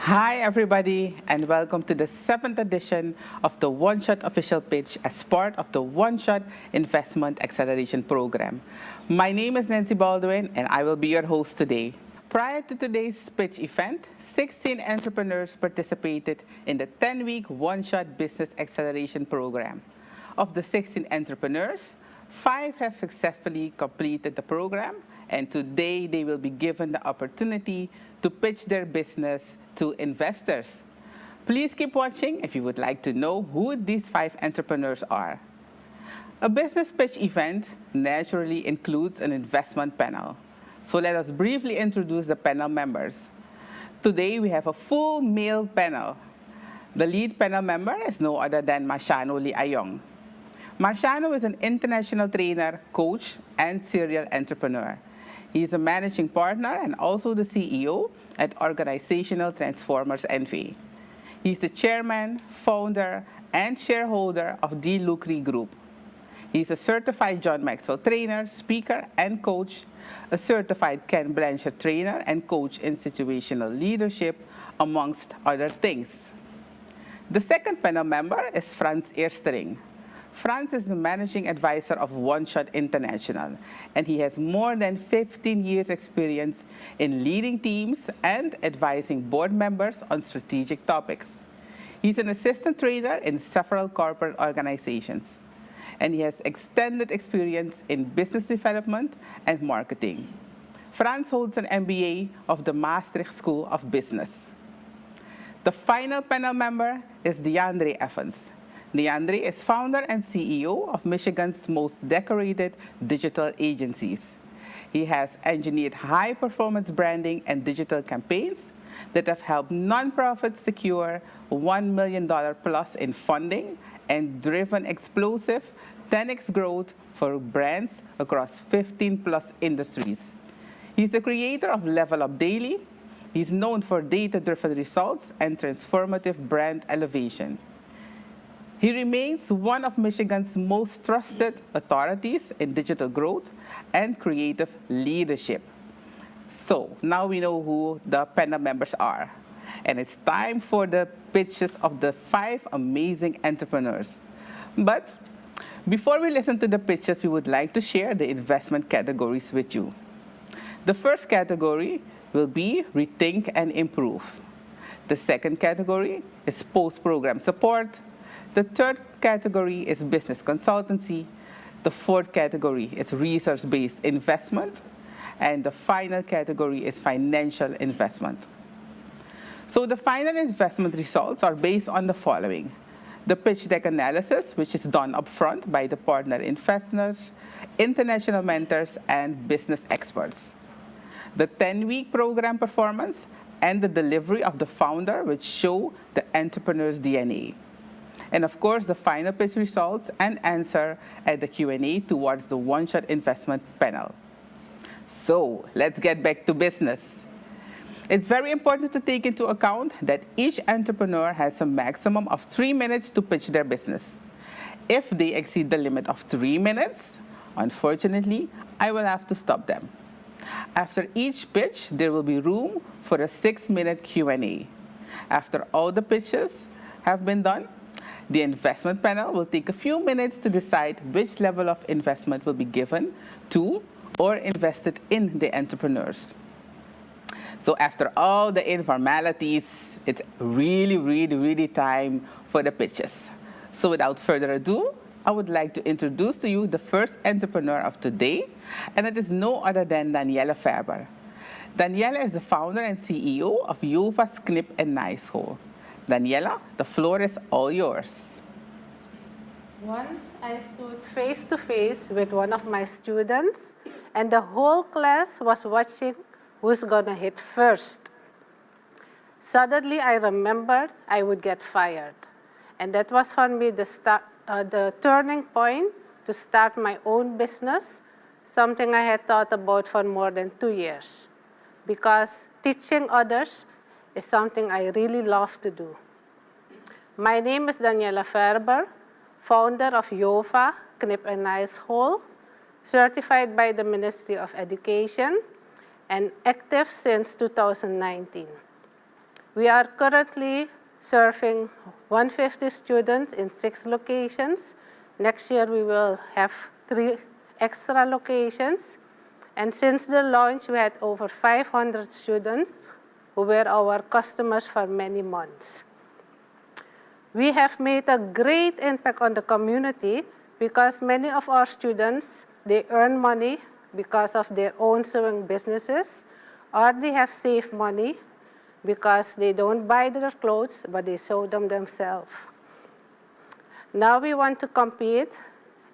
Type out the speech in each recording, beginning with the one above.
Hi, everybody, and welcome to the 7th edition of the OneShot official pitch as part of the OneShot Investment Acceleration Program. My name is Nancy Baldwin, and I will be your host today. Prior to today's pitch event, 16 entrepreneurs participated in the 10-week OneShot Business Acceleration Program. Of the 16 entrepreneurs, 5 have successfully completed the program, and today they will be given the opportunity to pitch their business to investors. Please keep watching if you would like to know who these 5 entrepreneurs are. A business pitch event naturally includes an investment panel. So let us briefly introduce the panel members. Today we have a full male panel. The lead panel member is no other than Marciano Liauw-Anjie. Marciano is an international trainer, coach, and serial entrepreneur. He is a managing partner and also the CEO at Organizational Transformers NV. He is the chairman, founder, and shareholder of the Lucre Group. He is a certified John Maxwell trainer, speaker, and coach, a certified Ken Blanchard trainer and coach in situational leadership, amongst other things. The second panel member is Frans Eerstering. Frans is the managing advisor of OneShot International, and he has more than 15 years experience in leading teams and advising board members on strategic topics. He's an assistant trainer in several corporate organizations, and he has extended experience in business development and marketing. Frans holds an MBA of the Maastricht School of Business. The final panel member is DeAndre Evans. DeAndre is founder and CEO of Michigan's most decorated digital agencies. He has engineered high-performance branding and digital campaigns that have helped nonprofits secure $1 million plus in funding and driven explosive 10x growth for brands across 15 plus industries. He's the creator of Level Up Daily. He's known for data-driven results and transformative brand elevation. He remains one of Michigan's most trusted authorities in digital growth and creative leadership. So now we know who the panel members are. And it's time for the pitches of the 5 amazing entrepreneurs. But before we listen to the pitches, we would like to share the investment categories with you. The first category will be Rethink and Improve. The second category is Post-Program Support. The third category is business consultancy. The fourth category is research-based investment. And the final category is financial investment. So the final investment results are based on the following: the pitch deck analysis, which is done upfront by the partner investors, international mentors, and business experts. The 10-week program performance and the delivery of the founder, which show the entrepreneur's DNA. And of course, the final pitch results and answer at the Q&A towards the OneShot investment panel. So let's get back to business. It's very important to take into account that each entrepreneur has a maximum of 3 minutes to pitch their business. If they exceed the limit of 3 minutes, unfortunately, I will have to stop them. After each pitch, there will be room for a 6-minute Q&A. After all the pitches have been done, the investment panel will take a few minutes to decide which level of investment will be given to or invested in the entrepreneurs. So after all the informalities, it's really time for the pitches. So without further ado, I would like to introduce to you the first entrepreneur of today, and it is no other than Daniella Faerber. Daniella is the founder and CEO of JoFa's Knip and Naaischool. Daniella, the floor is all yours. Once I stood face to face with one of my students, and the whole class was watching who's gonna hit first. Suddenly, I remembered I would get fired. And that was for me the turning point to start my own business, something I had thought about for more than 2 years. Because teaching others is something I really love to do. My name is Daniella Faerber, founder of JoFa, Knip and Naaischool, certified by the Ministry of Education, and active since 2019. We are currently serving 150 students in 6 locations. Next year, we will have 3 extra locations. And since the launch, we had over 500 students who were our customers for many months. We have made a great impact on the community because many of our students, they earn money because of their own sewing businesses, or they have saved money because they don't buy their clothes, but they sew them themselves. Now we want to compete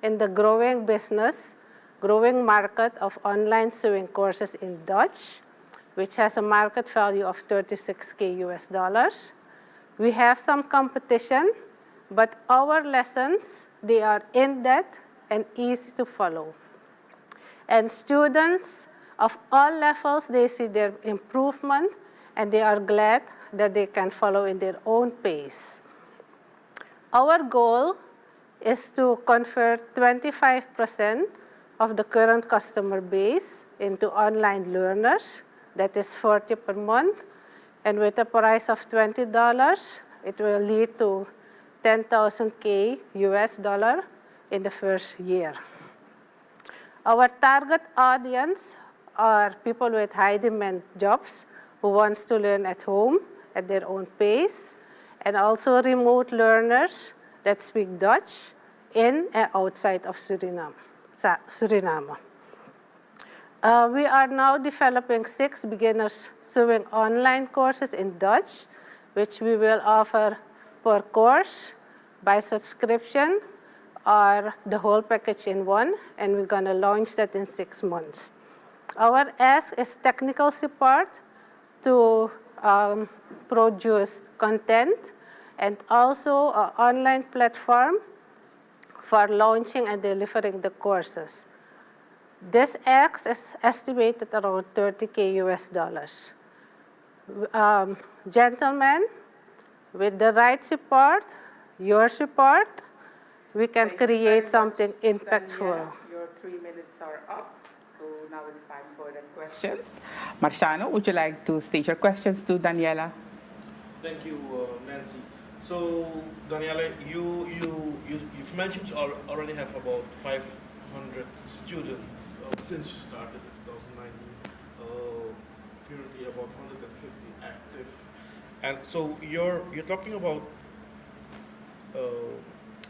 in the growing market of online sewing courses in Dutch, which has a market value of $36,000. We have some competition, but our lessons, they are in-depth and easy to follow. And students of all levels, they see their improvement, and they are glad that they can follow in their own pace. Our goal is to convert 25% of the current customer base into online learners. That is 40 per month. And with a price of $20, it will lead to $10,000 in the first year. Our target audience are people with high demand jobs who wants to learn at home at their own pace, and also remote learners that speak Dutch in and outside of Suriname. We are now developing 6 beginners sewing online courses in Dutch, which we will offer per course by subscription or the whole package in one, and we're going to launch that in 6 months. Our ask is technical support to produce content, and also an online platform for launching and delivering the courses. This X is estimated around $30,000. Gentlemen, with the right support, your support, we can create something impactful. Daniella, your 3 minutes are up, so now it's time for the questions. Marciano, would you like to state your questions to Daniella? Thank you, Nancy. So, Daniella, you've mentioned you already have about 500 students since you started in 2019. Currently, about 150 active, and so you're talking about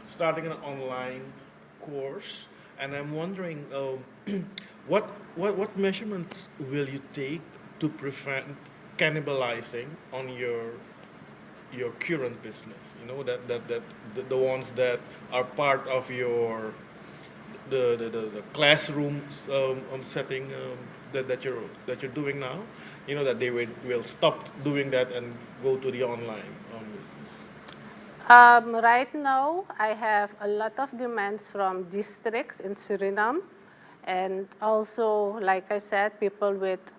starting an online course, and I'm wondering what measurements will you take to prevent cannibalizing on your current business? You know, that the ones that are part of your the classroom setting that you're doing now. You know, that they will stop doing that and go to the online business. Right now, I have a lot of demands from districts in Suriname, and also, like I said, people with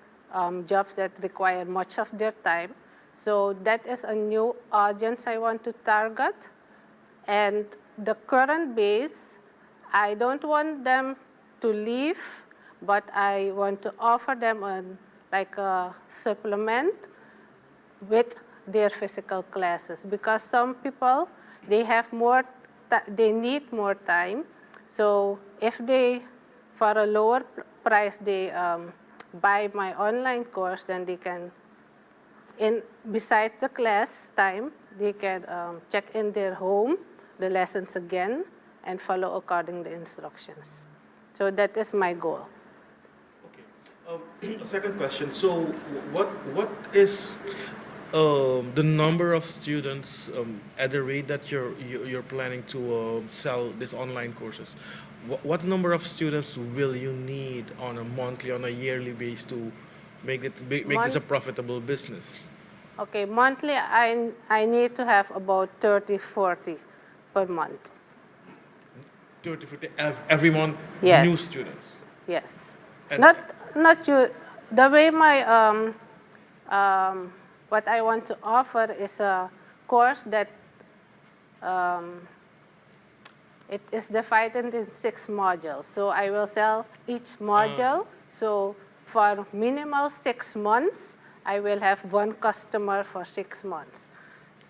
jobs that require much of their time. So that is a new audience I want to target. And the current base, I don't want them to leave, but I want to offer them a supplement with their physical classes, because some people, they have they need more time. So if they, for a lower price, they buy my online course, then they can, besides the class time, they can check in their home the lessons again and follow according to the instructions. So that is my goal. Okay. Second question. So, what is the number of students at the rate that you're planning to sell these online courses? What number of students will you need on a monthly, on a yearly basis to make this a profitable business? Okay, monthly I need to have about 30, 40 per month. 30, 40 every month. Yes. New students. Yes. And Not you. The way my what I want to offer is a course that it is divided in 6 modules. So I will sell each module. So for minimal 6 months, I will have one customer for 6 months.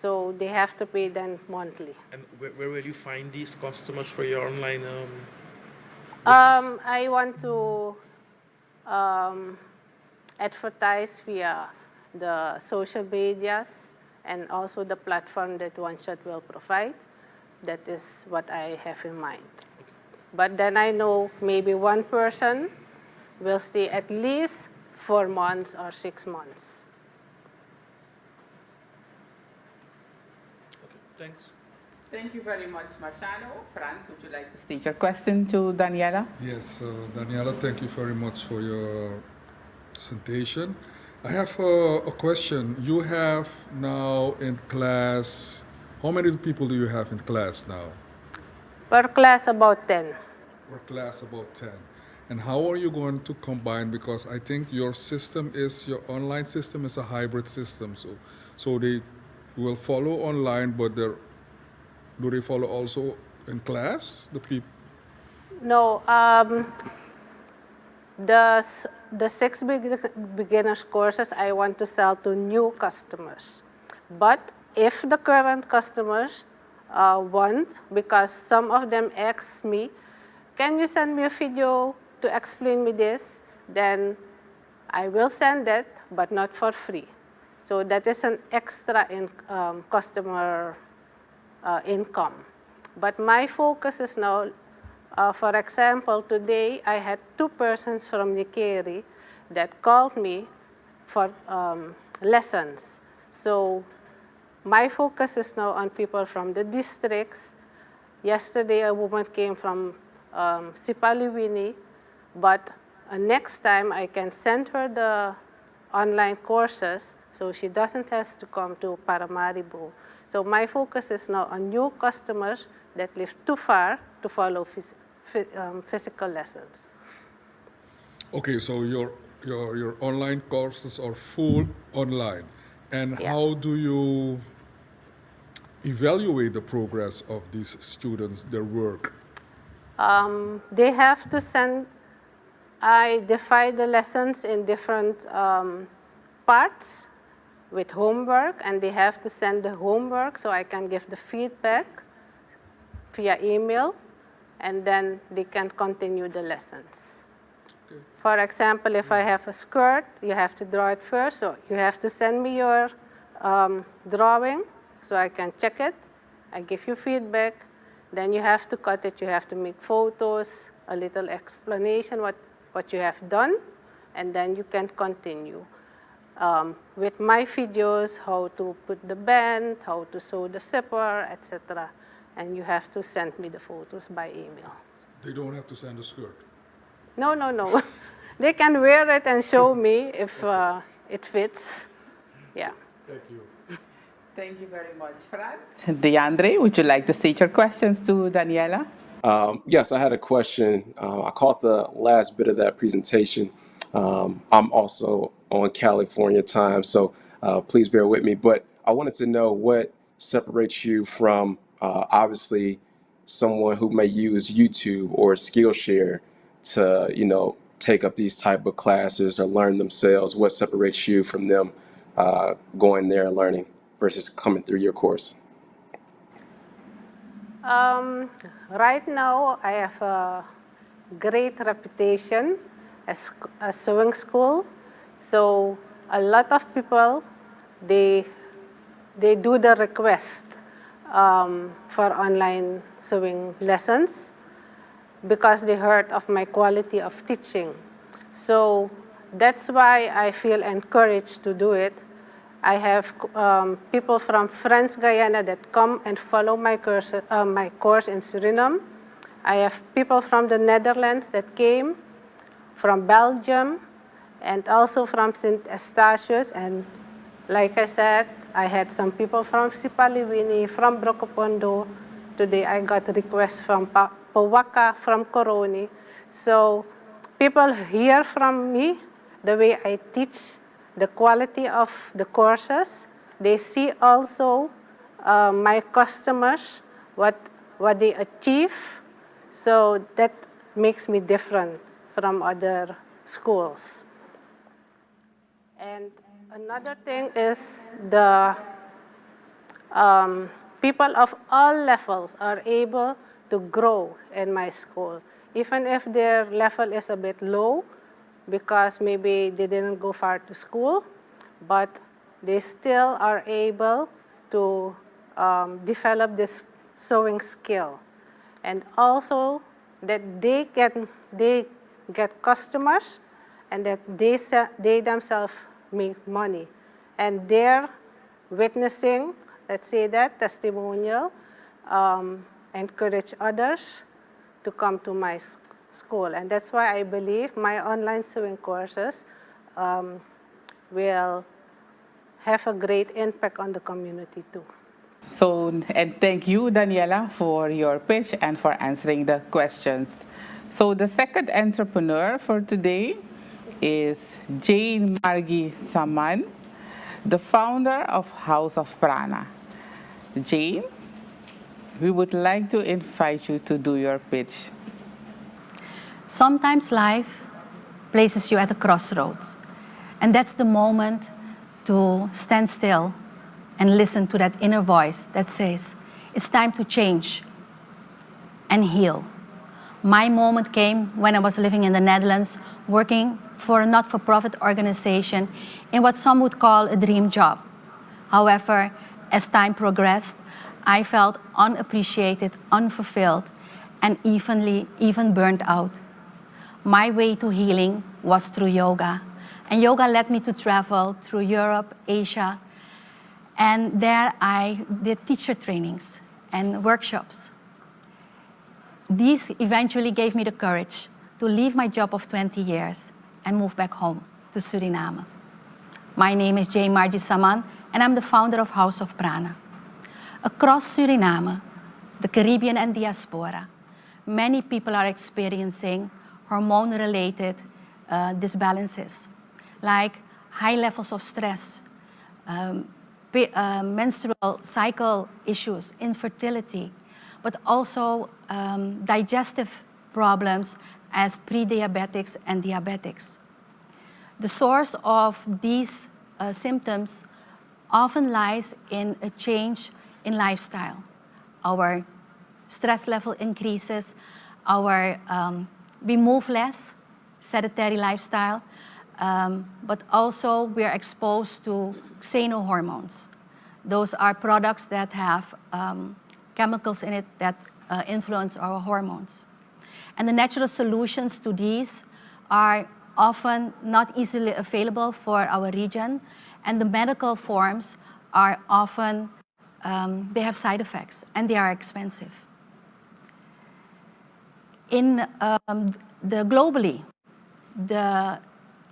So they have to pay then monthly. And where will you find these customers for your online business? I want to advertise via the social medias and also the platform that OneShot will provide. That is what I have in mind. But then I know maybe one person will stay at least 4 months or 6 months. Okay, thanks. Thank you very much, Marciano. Franz, would you like to state your question to Daniella? Yes, Daniella, thank you very much for your presentation. I have a question. You have now in class, how many people do you have in class now? Per class, about 10. Per class, about 10. And how are you going to combine? Because I think your system is, your online system is a hybrid system. So they will follow online, but do they follow also in class, the people? No, the 6 beginners courses I want to sell to new customers. But if the current customers want, because some of them ask me, can you send me a video to explain me this? Then I will send it, but not for free. So that is an extra customer income. But my focus is now, for example, today I had 2 persons from Nikeri that called me for lessons. So my focus is now on people from the districts. Yesterday a woman came from Sipaliwini, but next time I can send her the online courses so she doesn't have to come to Paramaribo. So my focus is now on new customers that live too far to follow physical lessons. Okay, so your online courses are full online. And how do you evaluate the progress of these students, their work? They have to send, I divide the lessons in different parts with homework, and they have to send the homework so I can give the feedback via email, and then they can continue the lessons. Okay. For example, if I have a skirt, you have to draw it first, so you have to send me your drawing so I can check it. I give you feedback, then you have to cut it, you have to make photos, a little explanation what you have done, and then you can continue. With my videos, how to put the band, how to sew the zipper, etc. And you have to send me the photos by email. They don't have to send a skirt? No, no, no. They can wear it and show me if it fits. Yeah. Thank you. Thank you very much, Franz. DeAndre, would you like to state your questions to Daniella? Yes, I had a question. I caught the last bit of that presentation. I'm also on California time, so please bear with me. But I wanted to know what separates you from obviously someone who may use YouTube or Skillshare to, take up these type of classes or learn themselves. What separates you from them going there and learning versus coming through your course? Right now, I have a great reputation as a sewing school. So a lot of people, they do the request for online sewing lessons because they heard of my quality of teaching. So that's why I feel encouraged to do it. I have people from France, Guyana that come and follow my course in Suriname. I have people from the Netherlands that came, from Belgium, and also from St. Eustatius. And like I said, I had some people from Sipaliwini, from Brokopondo. Today I got requests from Powaka, from Koroni. So people hear from me the way I teach, the quality of the courses. They see also my customers, what they achieve. So that makes me different from other schools. And another thing is the people of all levels are able to grow in my school, even if their level is a bit low because maybe they didn't go far to school, but they still are able to develop this sewing skill. And also that they get customers and that they themselves make money. And they're witnessing, let's say that, testimonial, encourage others to come to my school. And that's why I believe my online sewing courses will have a great impact on the community too. So, and thank you, Daniella, for your pitch and for answering the questions. So the second entrepreneur for today is Margie Saman, the founder of House of Prana. Jane, we would like to invite you to do your pitch. Sometimes life places you at a crossroads, and that's the moment to stand still and listen to that inner voice that says, it's time to change and heal. My moment came when I was living in the Netherlands, working for a not-for-profit organization in what some would call a dream job. However, as time progressed, I felt unappreciated, unfulfilled, and even burnt out. My way to healing was through yoga, and yoga led me to travel through Europe, Asia, and there I did teacher trainings and workshops. These eventually gave me the courage to leave my job of 20 years and move back home to Suriname. My name is Margie Saman, and I'm the founder of House of Prana. Across Suriname, the Caribbean and diaspora, many people are experiencing hormone-related disbalances, like high levels of stress, menstrual cycle issues, infertility, but also digestive problems as pre-diabetics and diabetics. The source of these symptoms often lies in a change in lifestyle. Our stress level increases, we move less, sedentary lifestyle, but also we are exposed to xenohormones. Those are products that have chemicals in it that influence our hormones. And the natural solutions to these are often not easily available for our region, and the medical forms are often, they have side effects and they are expensive. Globally, the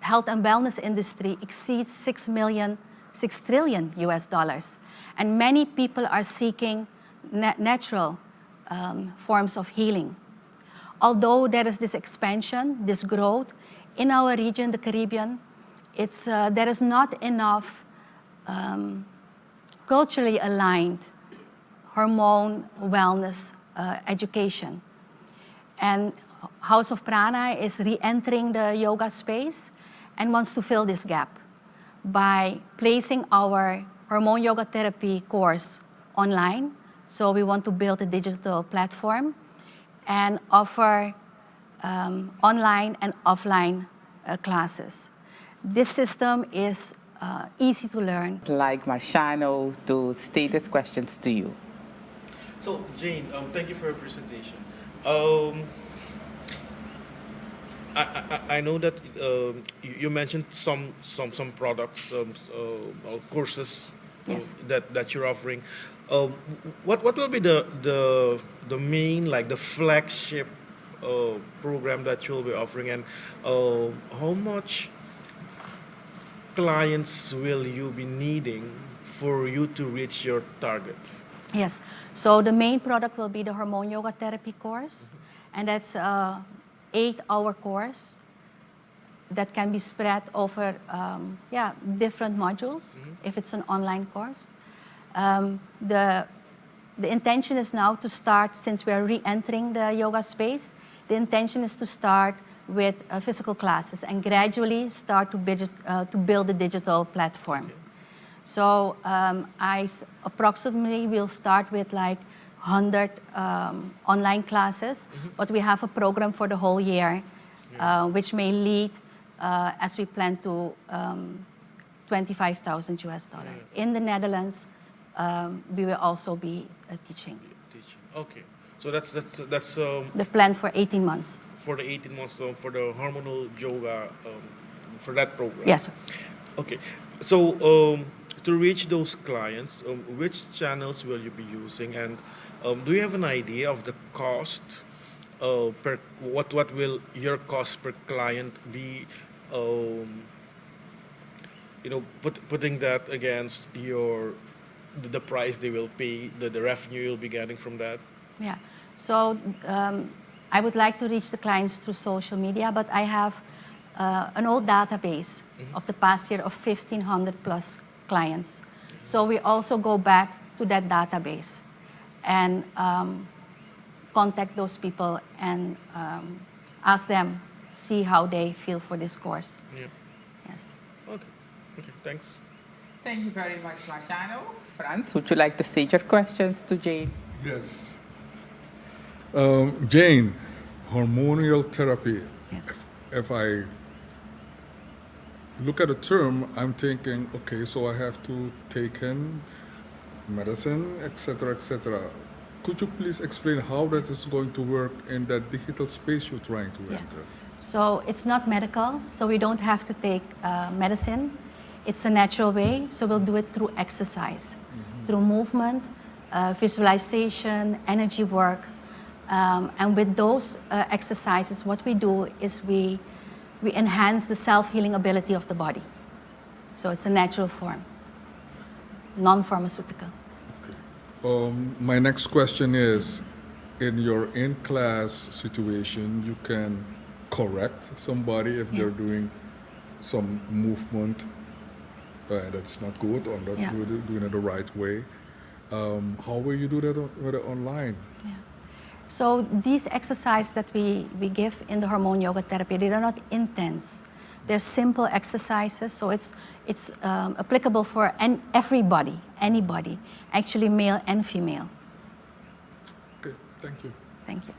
health and wellness industry exceeds $6 trillion US, and many people are seeking natural forms of healing. Although there is this expansion, this growth, in our region, the Caribbean, there is not enough culturally aligned hormone wellness education. And House of Prana is re-entering the yoga space and wants to fill this gap by placing our hormone yoga therapy course online. So we want to build a digital platform and offer online and offline classes. This system is easy to learn. I'd like Marciano to state his questions to you. So, Jane, thank you for your presentation. I know that you mentioned some products, courses Yes. that you're offering. What will be the main, like the flagship program that you'll be offering, and how much clients will you be needing for you to reach your target? Yes, so the main product will be the hormone yoga therapy course, and that's an 8-hour course that can be spread over different modules if it's an online course. The intention is now to start, since we are re-entering the yoga space, the intention is to start with physical classes and gradually start to build a digital platform. So approximately we'll start with like 100 online classes, but we have a program for the whole year, which may lead, as we plan to, $25,000. In the Netherlands, we will also be teaching. Okay, so that's The plan for 18 months. for the 18 months for the hormonal yoga for that program. Yes, sir. Okay, so to reach those clients, which channels will you be using, and do you have an idea of the cost per what will your cost per client be? Putting that against the price they will pay, the revenue you'll be getting from that. Yeah. So I would like to reach the clients through social media, but I have an old database of the past year of 1,500 plus clients. So we also go back to that database and contact those people and ask them, see how they feel for this course. Yeah. Yes. Okay, thanks. Thank you very much, Marciano. Franz, would you like to stage your questions to Jane? Yes. Jane, hormonal therapy. Yes. If I look at the term, I'm thinking, okay, so I have to take in medicine, etc., etc. Could you please explain how that is going to work in that digital space you're trying to enter? So it's not medical, so we don't have to take medicine. It's a natural way, so we'll do it through exercise, through movement, visualization, energy work. And with those exercises, what we do is we enhance the self-healing ability of the body. So it's a natural form, non-pharmaceutical. Okay. My next question is, in your in-class situation, you can correct somebody if they're doing some movement that's not good or not doing it the right way. How will you do that with it online? Yeah. So these exercises that we give in the hormone yoga therapy, they are not intense. They're simple exercises, so it's applicable for everybody, anybody, actually male and female. Okay, thank you. Thank you.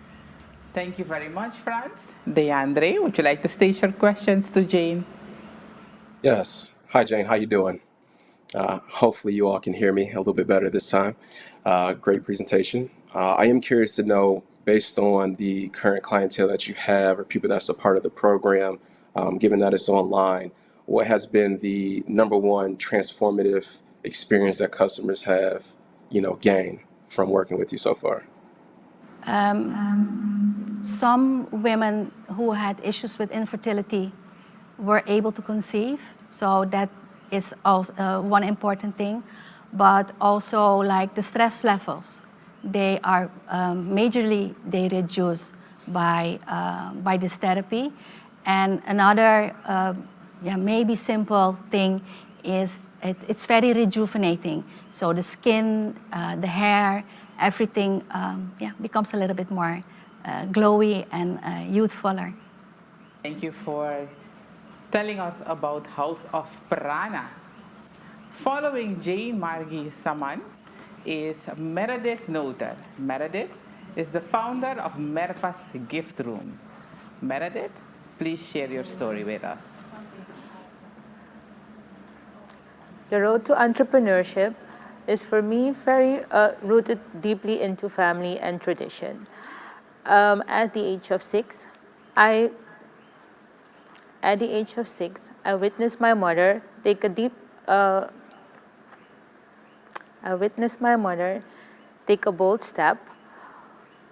Thank you very much, Franz. Deandre, would you like to stage your questions to Jane? Yes. Hi, Jane. How you doing? Hopefully you all can hear me a little bit better this time. Great presentation. I am curious to know, based on the current clientele that you have or people that's a part of the program, given that it's online, what has been the number one transformative experience that customers have, gained from working with you so far? Some women who had issues with infertility were able to conceive, so that is also one important thing. But also, like the stress levels, they are majorly reduced by this therapy. And another maybe simple thing is it's very rejuvenating. So the skin, the hair, everything becomes a little bit more glowy and youthfuler. Thank you for telling us about House of Prana. Following Jane, Margie, Saman is Meredith Noter. Meredith is the founder of Merva's Gift Room. Meredith, please share your story with us. The road to entrepreneurship is for me very rooted deeply into family and tradition. At the age of 6, I witnessed my mother take a bold step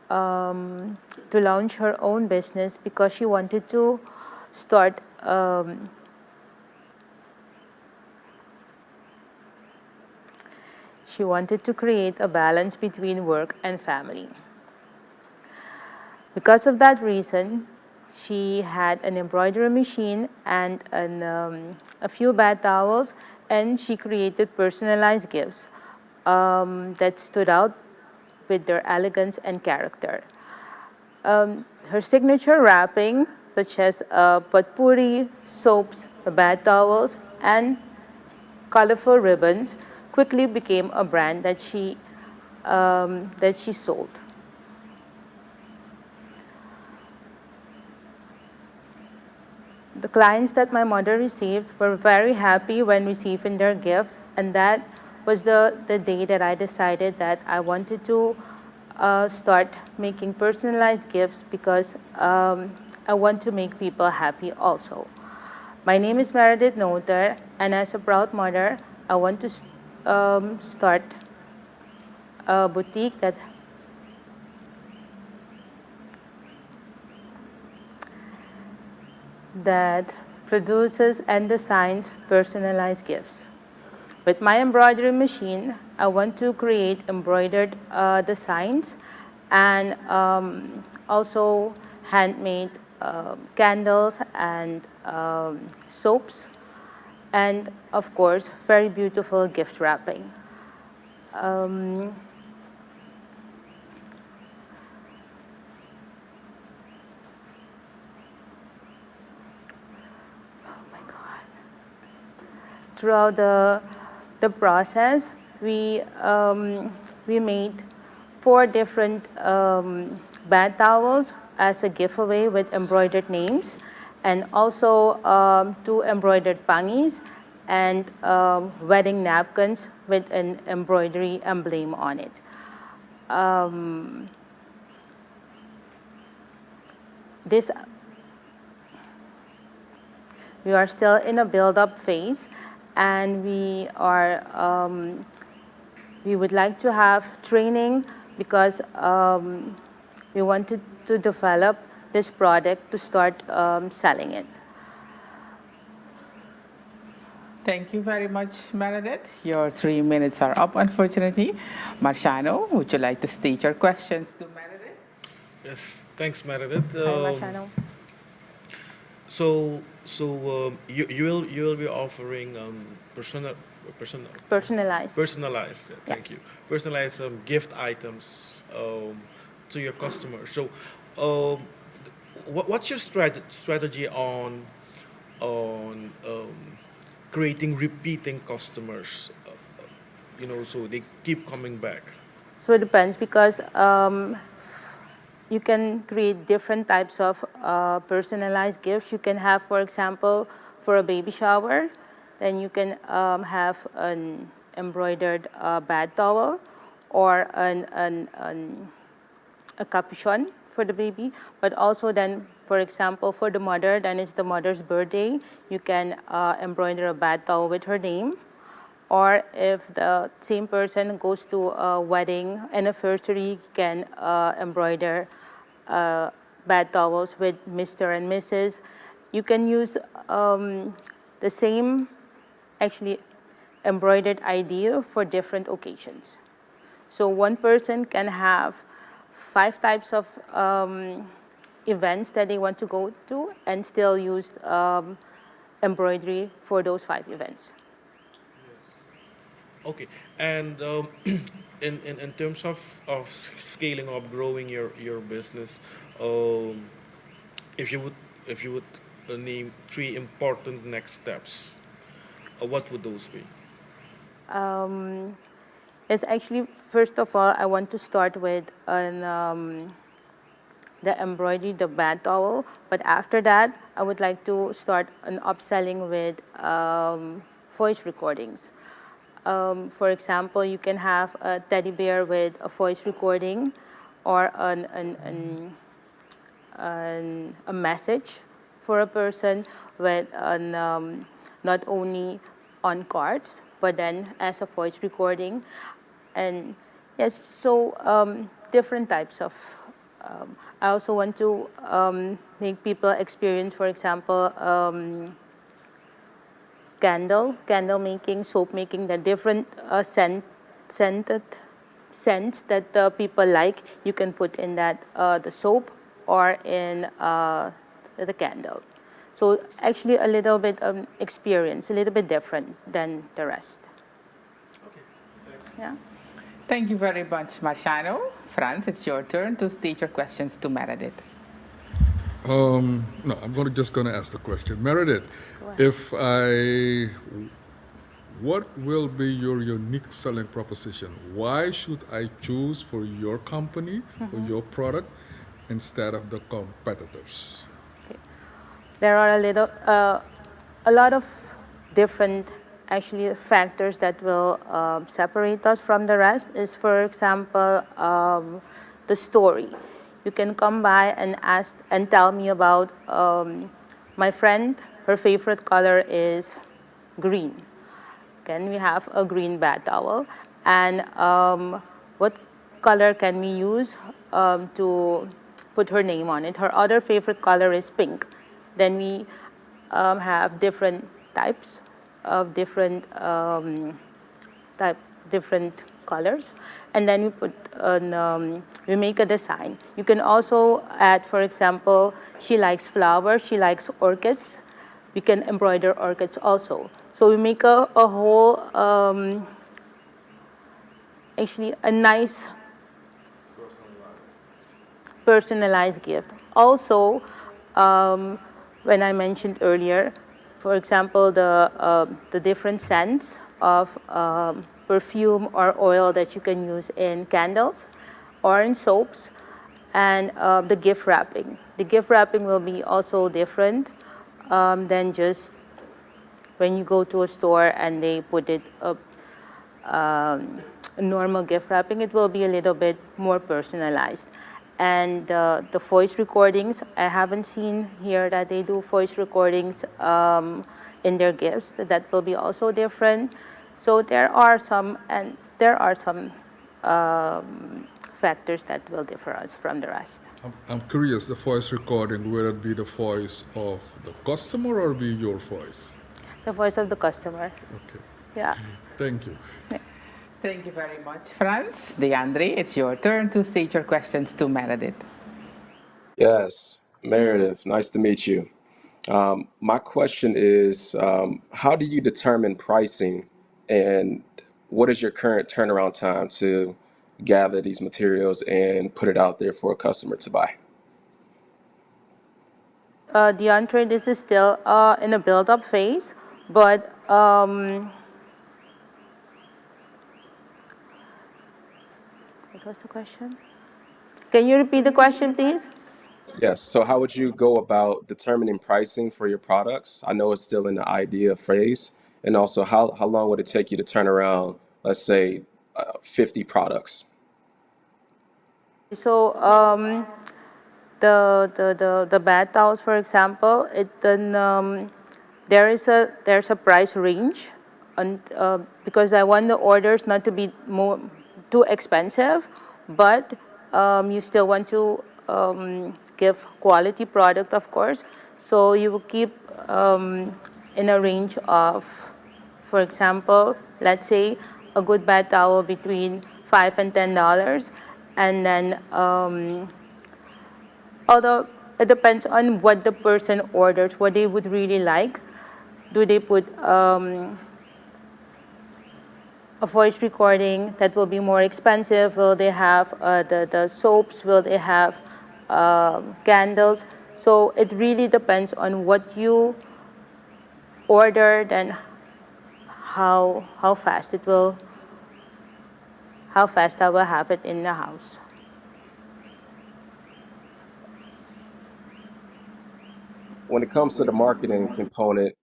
to launch her own business because she wanted to start she wanted to create a balance between work and family. Because of that reason, she had an embroidery machine and a few bath towels, and she created personalized gifts that stood out with their elegance and character. Her signature wrapping such as potpourri, soaps, bath towels, and colorful ribbons quickly became a brand that she sold. The clients that my mother received were very happy when receiving their gift, and that was the day that I decided that I wanted to start making personalized gifts because I want to make people happy also. My name is Meredith Noter, and as a proud mother, I want to start a boutique that produces and designs personalized gifts. With my embroidery machine, I want to create embroidered designs and also handmade candles and soaps, and of course, very beautiful gift wrapping. Throughout the process, we made 4 different bath towels as a giveaway with embroidered names, and also 2 embroidered pangis and wedding napkins with an embroidery emblem on it. We are still in a build-up phase, and we would like to have training because we wanted to develop this product to start selling it. Thank you very much, Meredith. Your 3 minutes are up, unfortunately. Marciano, would you like to state your questions to Meredith? Yes, thanks, Meredith. Hi, Marciano. So you will be offering personalized. Thank you. Personalized gift items to your customers. So, what's your strategy on creating repeating customers? So they keep coming back. So it depends because you can create different types of personalized gifts. You can have, for example, for a baby shower, then you can have an embroidered bath towel or a capuchon for the baby. But also then, for example, for the mother, then it's the mother's birthday, you can embroider a bath towel with her name. Or if the same person goes to a wedding anniversary, you can embroider bath towels with Mr. and Mrs. You can use the same, actually, embroidered idea for different occasions. So one person can have 5 types of events that they want to go to and still use embroidery for those 5 events. Okay, and in terms of scaling up, growing your business, if you would name 3 important next steps, what would those be? Yes, actually, first of all, I want to start with the embroidery, the bath towel. But after that, I would like to start an upselling with voice recordings. For example, you can have a teddy bear with a voice recording or a message for a person with not only on cards, but then as a voice recording. And yes, so different types of, I also want to make people experience, for example, candle making, soap making, the different scented scents that people like. You can put in that the soap or in the candle. So actually a little bit of experience, a little bit different than the rest. Okay, thanks. Yeah. Thank you very much, Marciano. Franz, it's your turn to state your questions to Meredith. No, just gonna ask the question. Meredith, if I, what will be your unique selling proposition? Why should I choose for your company, for your product, instead of the competitors? There are a lot of different actually factors that will separate us from the rest. Is, for example, the story. You can come by and ask and tell me about my friend. Her favorite color is green. Can we have a green bath towel? And what color can we use to put her name on it? Her other favorite color is pink. Then we have different types of different colors, and then we put we make a design. You can also add, for example, she likes flowers, she likes orchids. We can embroider orchids also. So we make a whole actually a nice personalized gift. Also, when I mentioned earlier, for example, the different scents of perfume or oil that you can use in candles or in soaps, and the gift wrapping. The gift wrapping will be also different than just when you go to a store and they put it up. A normal gift wrapping, it will be a little bit more personalized. And the voice recordings, I haven't seen here that they do voice recordings in their gifts. That will be also different. So there are some factors that will differ us from the rest. I'm curious, the voice recording, will it be the voice of the customer or be your voice? The voice of the customer. Okay, Yeah. thank you. Thank you very much, Franz. DeAndre, it's your turn to state your questions to Meredith. Yes, Meredith, nice to meet you. My question is, how do you determine pricing, and what is your current turnaround time to gather these materials and put it out there for a customer to buy? DeAndre, this is still in a build-up phase, but what was the question? Can you repeat the question, please? Yes, so how would you go about determining pricing for your products? I know it's still in the idea phase. And also, how long would it take you to turn around, let's say, 50 products? So the bath towels, for example, there's a price range, and because I want the orders not to be too expensive, but you still want to give quality product, of course. So you will keep in a range of, for example, let's say a good bath towel between $5 and $10, and then although it depends on what the person orders, what they would really like. Do they put a voice recording that will be more expensive? Will they have the soaps? Will they have candles? So it really depends on what you ordered and how fast I will have it in the house. When it comes to the marketing component,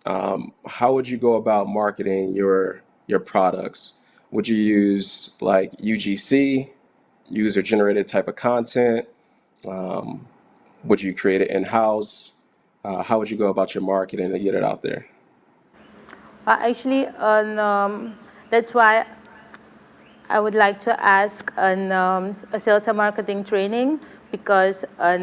how would you go about marketing your products? Would you use like UGC, user-generated type of content? Would you create it in-house? How would you go about your marketing to get it out there? Actually, that's why I would like to ask a sales and marketing training, because at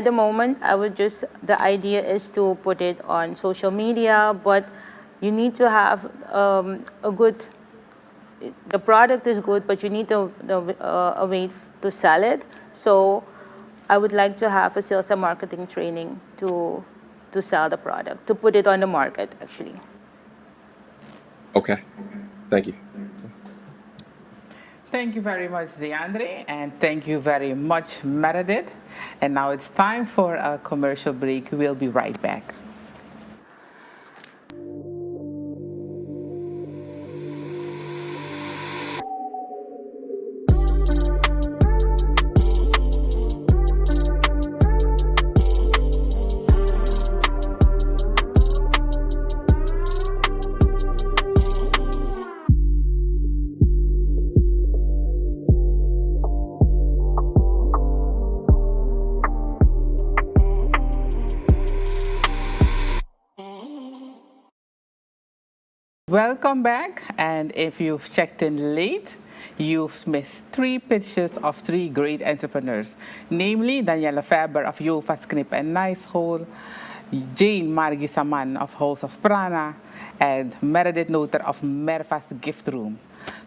the moment, the idea is to put it on social media, but you need to have the product is good, but you need a way to sell it. So I would like to have a sales and marketing training to sell the product, to put it on the market, actually. Okay, thank you. Thank you very much, DeAndre, and thank you very much, Meredith. And now it's time for a commercial break. We'll be right back. Welcome back, and if you've checked in late, you've missed 3 pitches of 3 great entrepreneurs, namely Daniella Faerber of JoFa's Knip and Naaischool, Margie Saman of House of Prana, and Meredith Noter of Merva's Gift Room.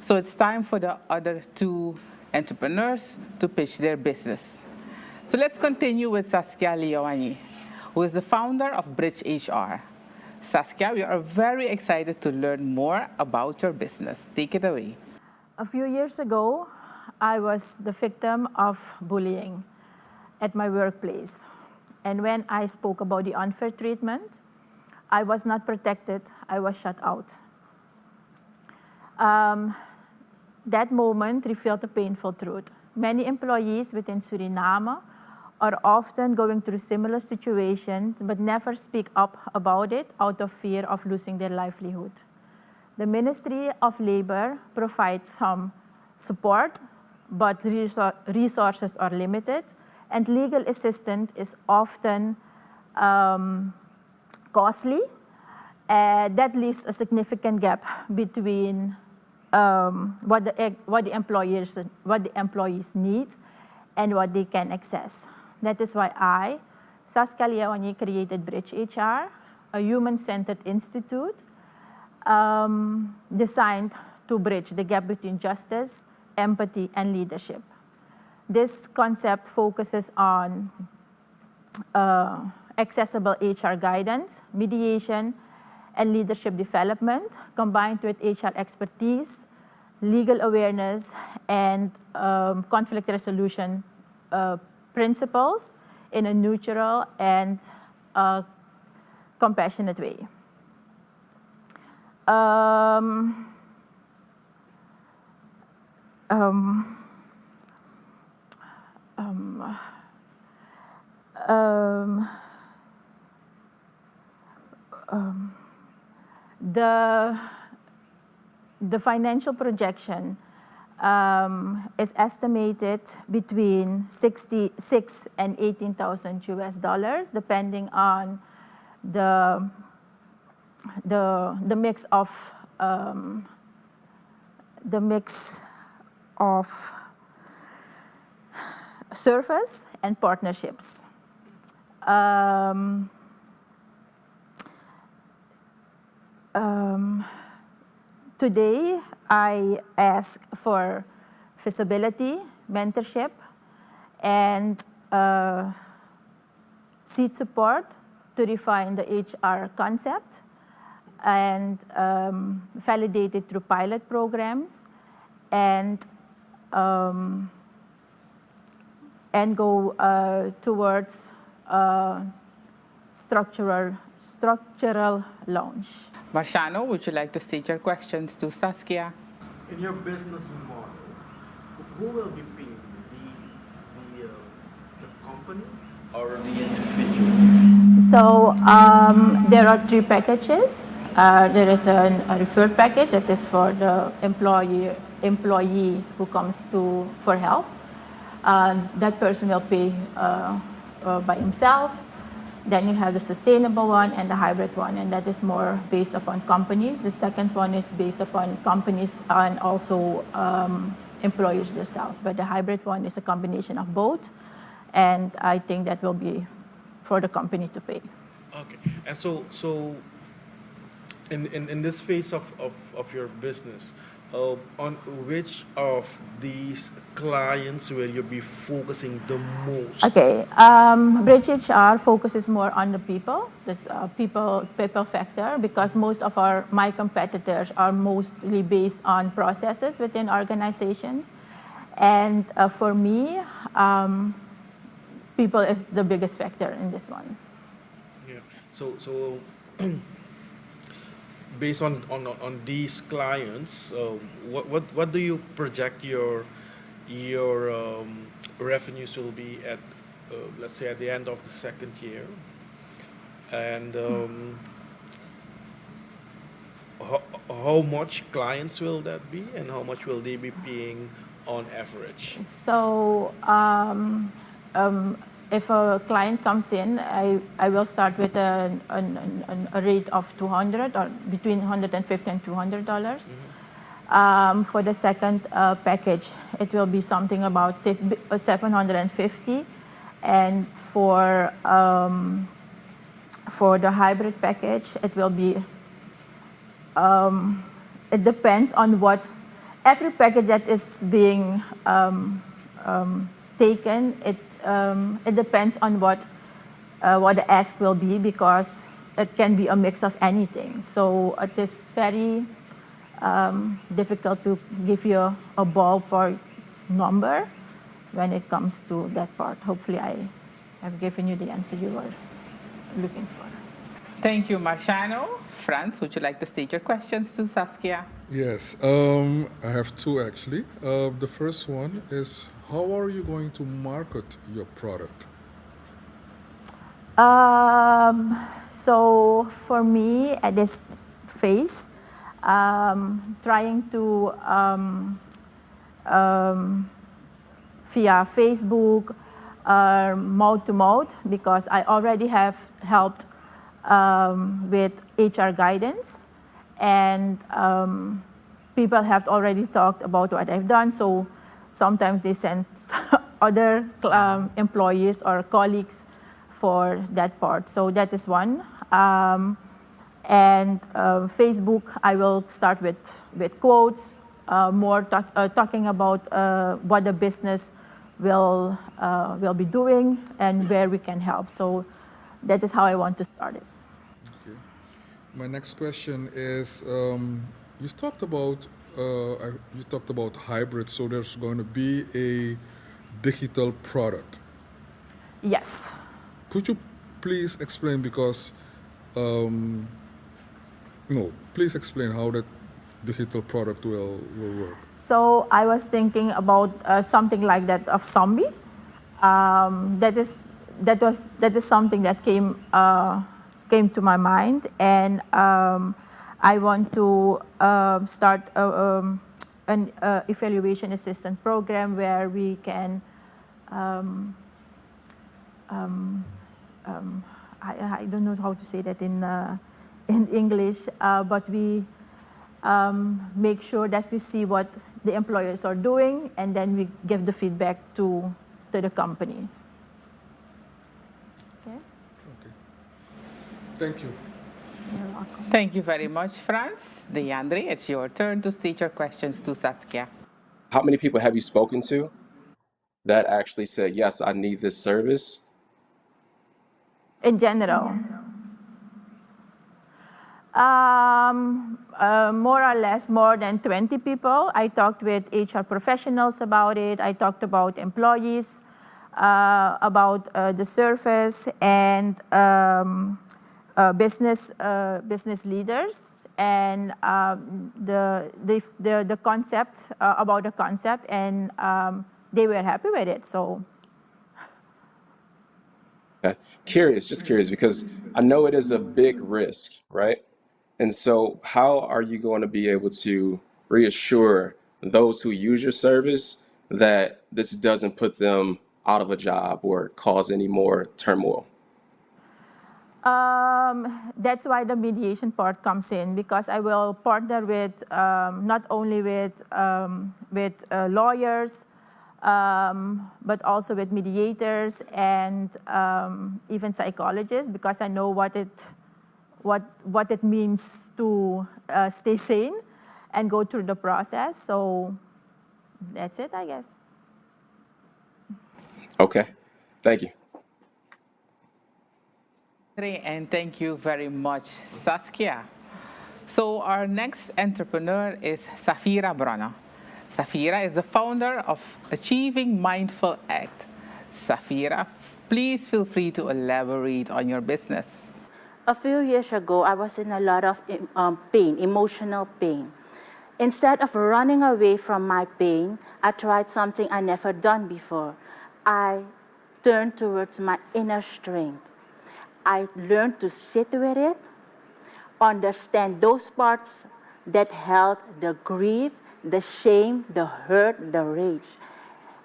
So it's time for the other 2 entrepreneurs to pitch their business. So let's continue with Saskia Liauw-Anjie, who is the founder of BridgeHR. Saskia, we are very excited to learn more about your business. Take it away. A few years ago, I was the victim of bullying at my workplace. And when I spoke about the unfair treatment, I was not protected, I was shut out. That moment revealed a painful truth. Many employees within Suriname are often going through similar situations but never speak up about it out of fear of losing their livelihood. The Ministry of Labor provides some support, but resources are limited, and legal assistance is often costly. That leaves a significant gap between what the employees need and what they can access. That is why I, Saskia Liauw-Anjie, created BridgeHR, a human-centered institute designed to bridge the gap between justice, empathy, and leadership. This concept focuses on accessible HR guidance, mediation, and leadership development, combined with HR expertise, legal awareness, and conflict resolution principles in a neutral and compassionate way. The financial projection is estimated between $66,000 and $18,000 depending on the mix of service and partnerships. Today, I ask for feasibility, mentorship, and seed support to refine the HR concept and validate it through pilot programs and go towards structural launch. Marciano, would you like to state your questions to Saskia? In your business model, who will be paying? The company or the individual? So there are 3 packages. There is a referred package that is for the employee who comes for help. That person will pay by himself. Then you have the sustainable one and the hybrid one, and that is more based upon companies. The second one is based upon companies and also employers themselves. But the hybrid one is a combination of both, and I think that will be for the company to pay. Okay, and so in this phase of your business, on which of these clients will you be focusing the most? Okay, BridgeHR focuses more on the people, this people factor, because most of my competitors are mostly based on processes within organizations. And for me, people is the biggest factor in this one. Yeah. So based on these clients, what do you project your revenues will be at, let's say, at the end of the second year, and how much clients will that be, and how much will they be paying on average? So if a client comes in, I will start with a rate of $200 or between $150 and $200. For the second package, it will be something about $750, and for the hybrid package, it will be. It depends on what every package that is being taken. It depends on what the ask will be, because it can be a mix of anything. So it is very difficult to give you a ballpark number when it comes to that part. Hopefully, I have given you the answer you were looking for. Thank you, Marciano. Franz, would you like to state your questions to Saskia? Yes, I have two actually. The first one is, how are you going to market your product? So for me, at this phase, trying to via Facebook, mouth to mouth, because I already have helped with HR guidance, and people have already talked about what I've done. So sometimes they send other employees or colleagues for that part. So that is one. And Facebook, I will start with quotes, more talking about what the business will be doing and where we can help. So that is how I want to start it. Okay. My next question is, you talked about hybrid, so there's going to be a digital product. Yes. Could you please explain, because please explain how that digital product will work. So I was thinking about something like that of zombie. That is something that came to my mind, and I want to start an evaluation assistant program where we can. I don't know how to say that in English, but we make sure that we see what the employers are doing, and then we give the feedback to the company. Okay. Okay. Thank you. You're welcome. Thank you very much, Franz. Deandre, it's your turn to state your questions to Saskia. How many people have you spoken to that actually said, yes, I need this service? In general. More or less more than 20 people. I talked with HR professionals about it. I talked about employees, about the service, and business leaders, and the concept, about the concept, and they were happy with it. So. Okay. Just curious, because I know it is a big risk, right? And so how are you going to be able to reassure those who use your service that this doesn't put them out of a job or cause any more turmoil? That's why the mediation part comes in, because I will partner with not only with lawyers, but also with mediators and even psychologists, because I know what it means to stay sane, and go through the process. So that's it, I guess. Okay, thank you. And thank you very much, Saskia. So our next entrepreneur is Safira Bronne. Safira is the founder of Achieving Mindful Act. Safira, please feel free to elaborate on your business. A few years ago, I was in a lot of pain, emotional pain. Instead of running away from my pain, I tried something I never done before. I turned towards my inner strength. I learned to sit with it, understand those parts that held the grief, the shame, the hurt, the rage.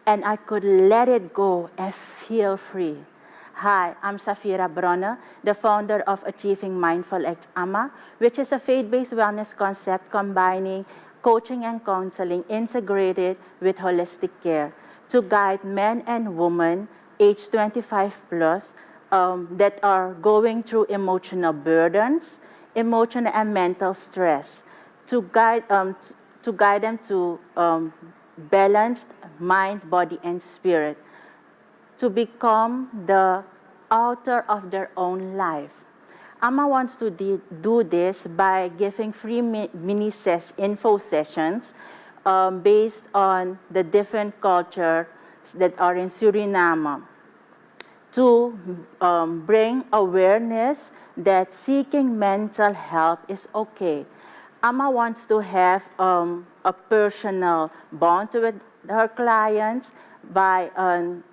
And I could let it go and feel free. Hi, I'm Safira Bronne, the founder of Achieving Mindful Act AMA, which is a faith-based wellness concept combining coaching and counseling integrated with holistic care to guide men and women aged 25 plus that are going through emotional burdens, emotional and mental stress, to guide them to balanced mind, body, and spirit, to become the author of their own life. AMA wants to do this by giving free info sessions based on the different cultures that are in Suriname to bring awareness that seeking mental help is okay. AMA wants to have a personal bond with her clients by an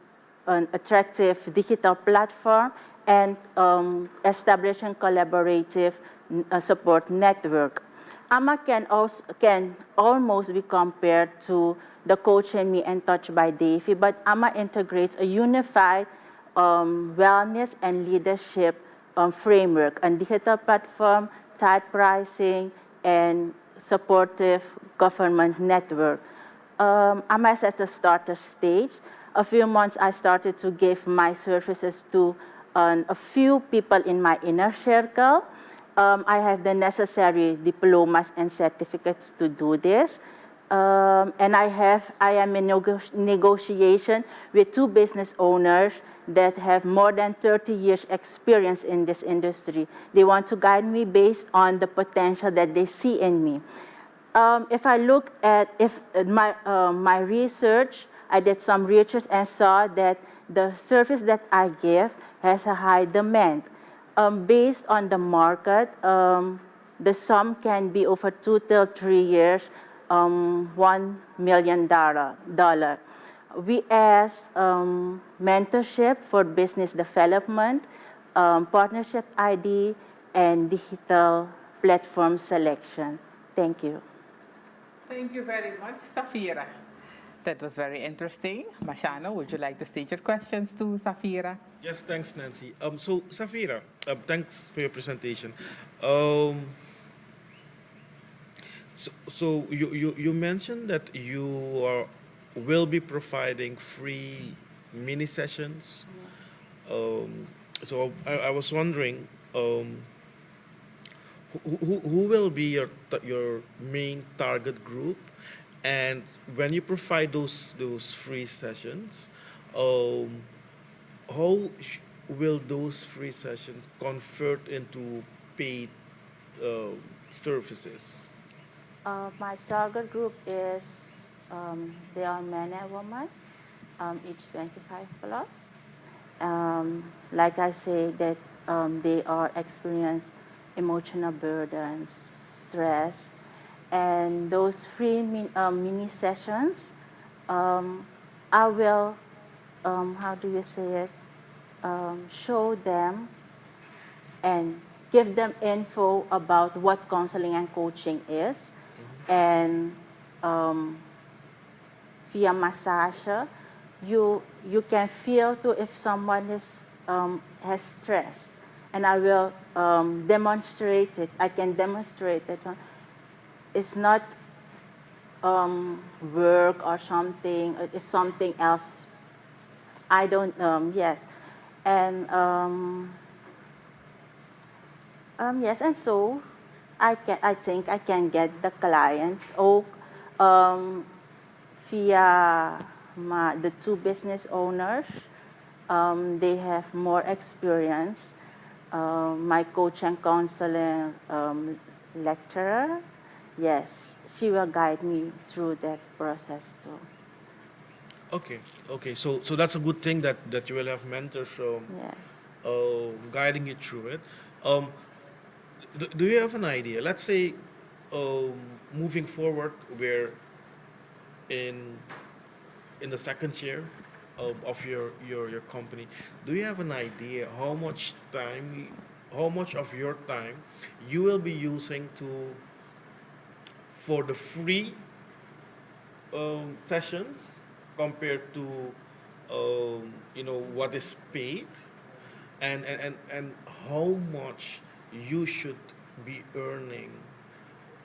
attractive digital platform and establishing collaborative support network. AMA can almost be compared to the Coach and Me and Touch by Davy, but AMA integrates a unified wellness and leadership framework, a digital platform, tight pricing, and supportive government network. AMA is at the starter stage. A few months I started to give my services to a few people in my inner circle. I have the necessary diplomas and certificates to do this. And I am in negotiation with 2 business owners that have more than 30 years experience in this industry. They want to guide me based on the potential that they see in me. If I look at my research, I did some research and saw that the service that I give has a high demand. Based on the market, the sum can be over 2 to 3 years, $1 million. We ask mentorship for business development, partnership ID, and digital platform selection. Thank you. Thank you very much, Safira. That was very interesting. Mashano, would you like to state your questions to Safira? Yes, thanks, Nancy. So, Safira, thanks for your presentation. So you mentioned that you will be providing free mini sessions. So I was wondering, who will be your main target group, and when you provide those free sessions, how will those free sessions convert into paid services? My target group is they are men and women, age 25 plus. Like I say, that they are experience emotional burdens, stress, and those free mini sessions, I will, how do you say it, show them and give them info about what counseling and coaching is, and via massage, you can feel too if someone has stress, and I will demonstrate it. I can demonstrate it. It's not work or something. It's something else. I don't. Yes, and yes, and so I think I can get the clients via the two business owners. They have more experience. My coach and counseling lecturer, yes, she will guide me through that process too. Okay. So that's a good thing that you will have mentors Yes. guiding you through it. Um, do you have an idea? Let's say moving forward, we're in the second year of your company. Do you have an idea how much of your time you will be using for the free sessions compared to what is paid, and how much you should be earning,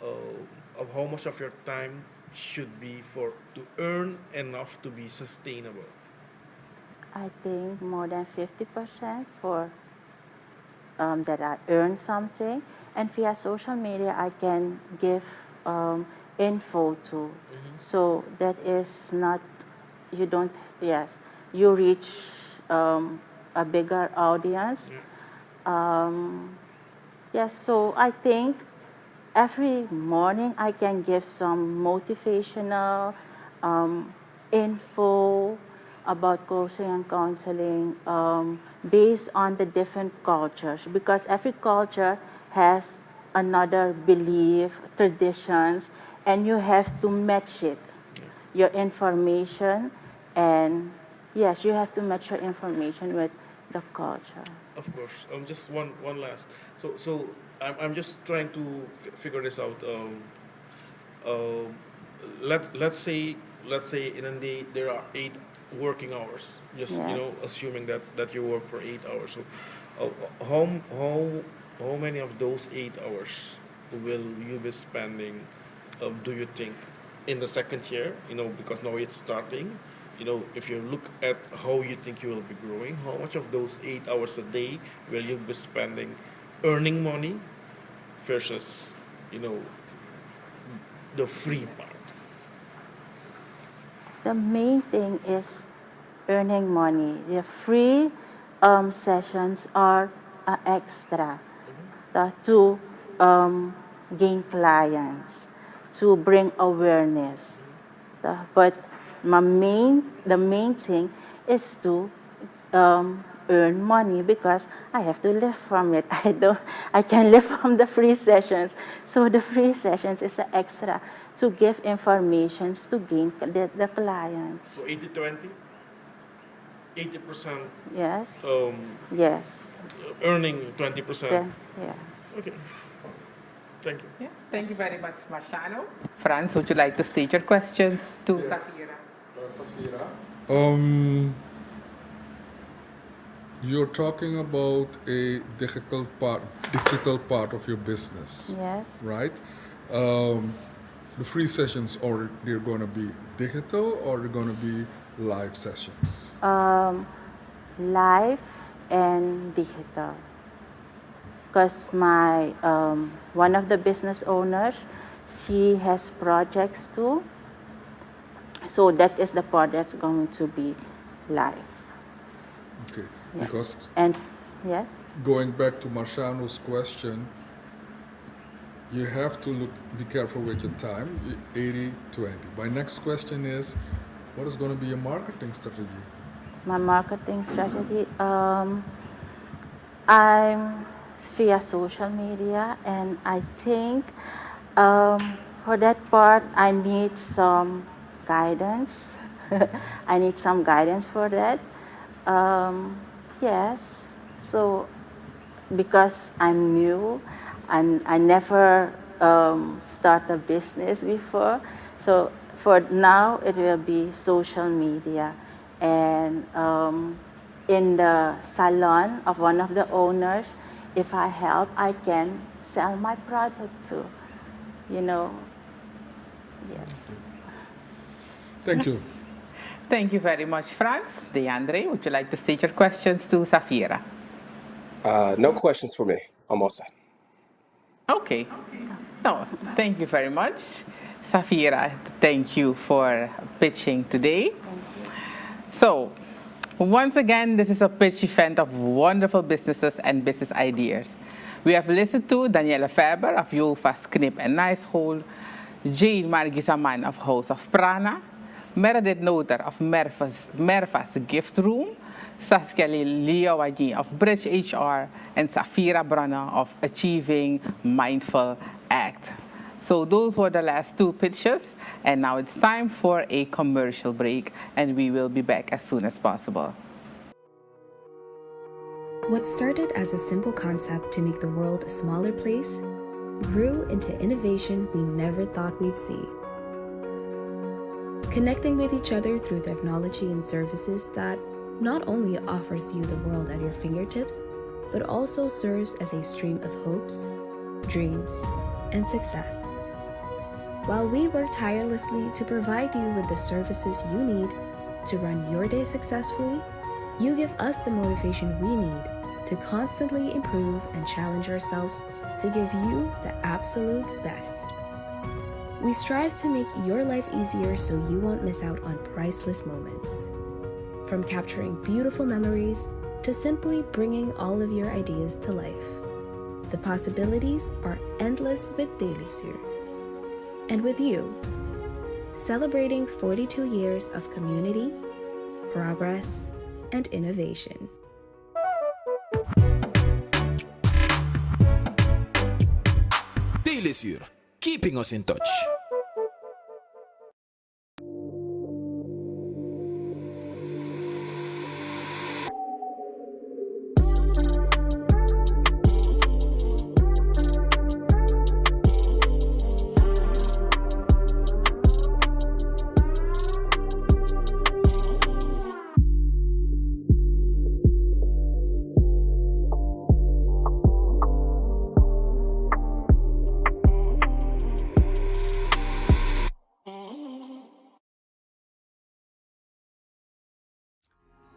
of how much of your time should be to earn enough to be sustainable? I think more than 50% for that I earn something, and via social media I can give info too. So that is not, you don't, yes, you reach a bigger audience. Yes, so I think every morning I can give some motivational info about coaching and counseling based on the different cultures, because every culture has another belief, traditions, and you have to match it, your information, and yes, you have to match your information with the culture. Of course. Just one last. So I'm just trying to figure this out. Um, let's say in a day there are 8 working hours. Just Yes. assuming that you work for 8 hours. So uh, how many of those 8 hours will you be spending? Do you think in the second year? Because now it's starting. If you look at how you think you will be growing, how much of those 8 hours a day will you be spending earning money versus, the free part? The main thing is earning money. The free sessions are extra to gain clients, to bring awareness. But the main thing is to earn money, because I have to live from it. I can live from the free sessions. So the free sessions is an extra to give information to gain the clients. So 80-20? 80% Yes. Yes. earning 20%. Yeah. Okay. Thank you. Yes, thank you very much, Marciano. Franz, would you like to state your questions to Safira? Safira. You're talking about a digital part of your business. Yes. Right? The free sessions, or they're going to be digital, or they're going to be live sessions? Live and digital. Because my one of the business owners, she has projects too. So that is the part that's going to be live. Okay. Yes. Because And yes. going back to Marciano's question, you have to be careful with your time, 80-20. My next question is, what is going to be your marketing strategy? My marketing strategy, I'm via social media, and I think for that part I need some guidance. I need some guidance for that. Yes, so because I'm new and I never start a business before, so for now it will be social media. And in the salon of one of the owners, if I help, I can sell my product too. Yes. Thank you. Thank you very much, Franz. DeAndre, would you like to state your questions to Safira? No questions for me. I'm all set. Okay. No, thank you very much. Safira, thank you for pitching today. So, once again, this is a pitch event of wonderful businesses and business ideas. We have listened to Daniella Faerber of JoFa's Knip and Naaischool, Margie Saman of House of Prana, Meredith Noter of Merva's Gift Room, Saskia Liauw-Anjie of BridgeHR, and Safira Bronne of Achieving Mindful Act. So those were the last two pitches, and now it's time for a commercial break, and we will be back as soon as possible. What started as a simple concept to make the world a smaller place grew into innovation we never thought we'd see. Connecting with each other through technology and services that not only offers you the world at your fingertips, but also serves as a stream of hopes, dreams, and success. While we work tirelessly to provide you with the services you need to run your day successfully, you give us the motivation we need to constantly improve and challenge ourselves to give you the absolute best. We strive to make your life easier so you won't miss out on priceless moments. From capturing beautiful memories to simply bringing all of your ideas to life. The possibilities are endless with 𝐂𝐨𝐴𝐳. And with you, celebrating 42 years of community, progress, and innovation. 𝐂𝐨𝐴𝐳, keeping us in touch.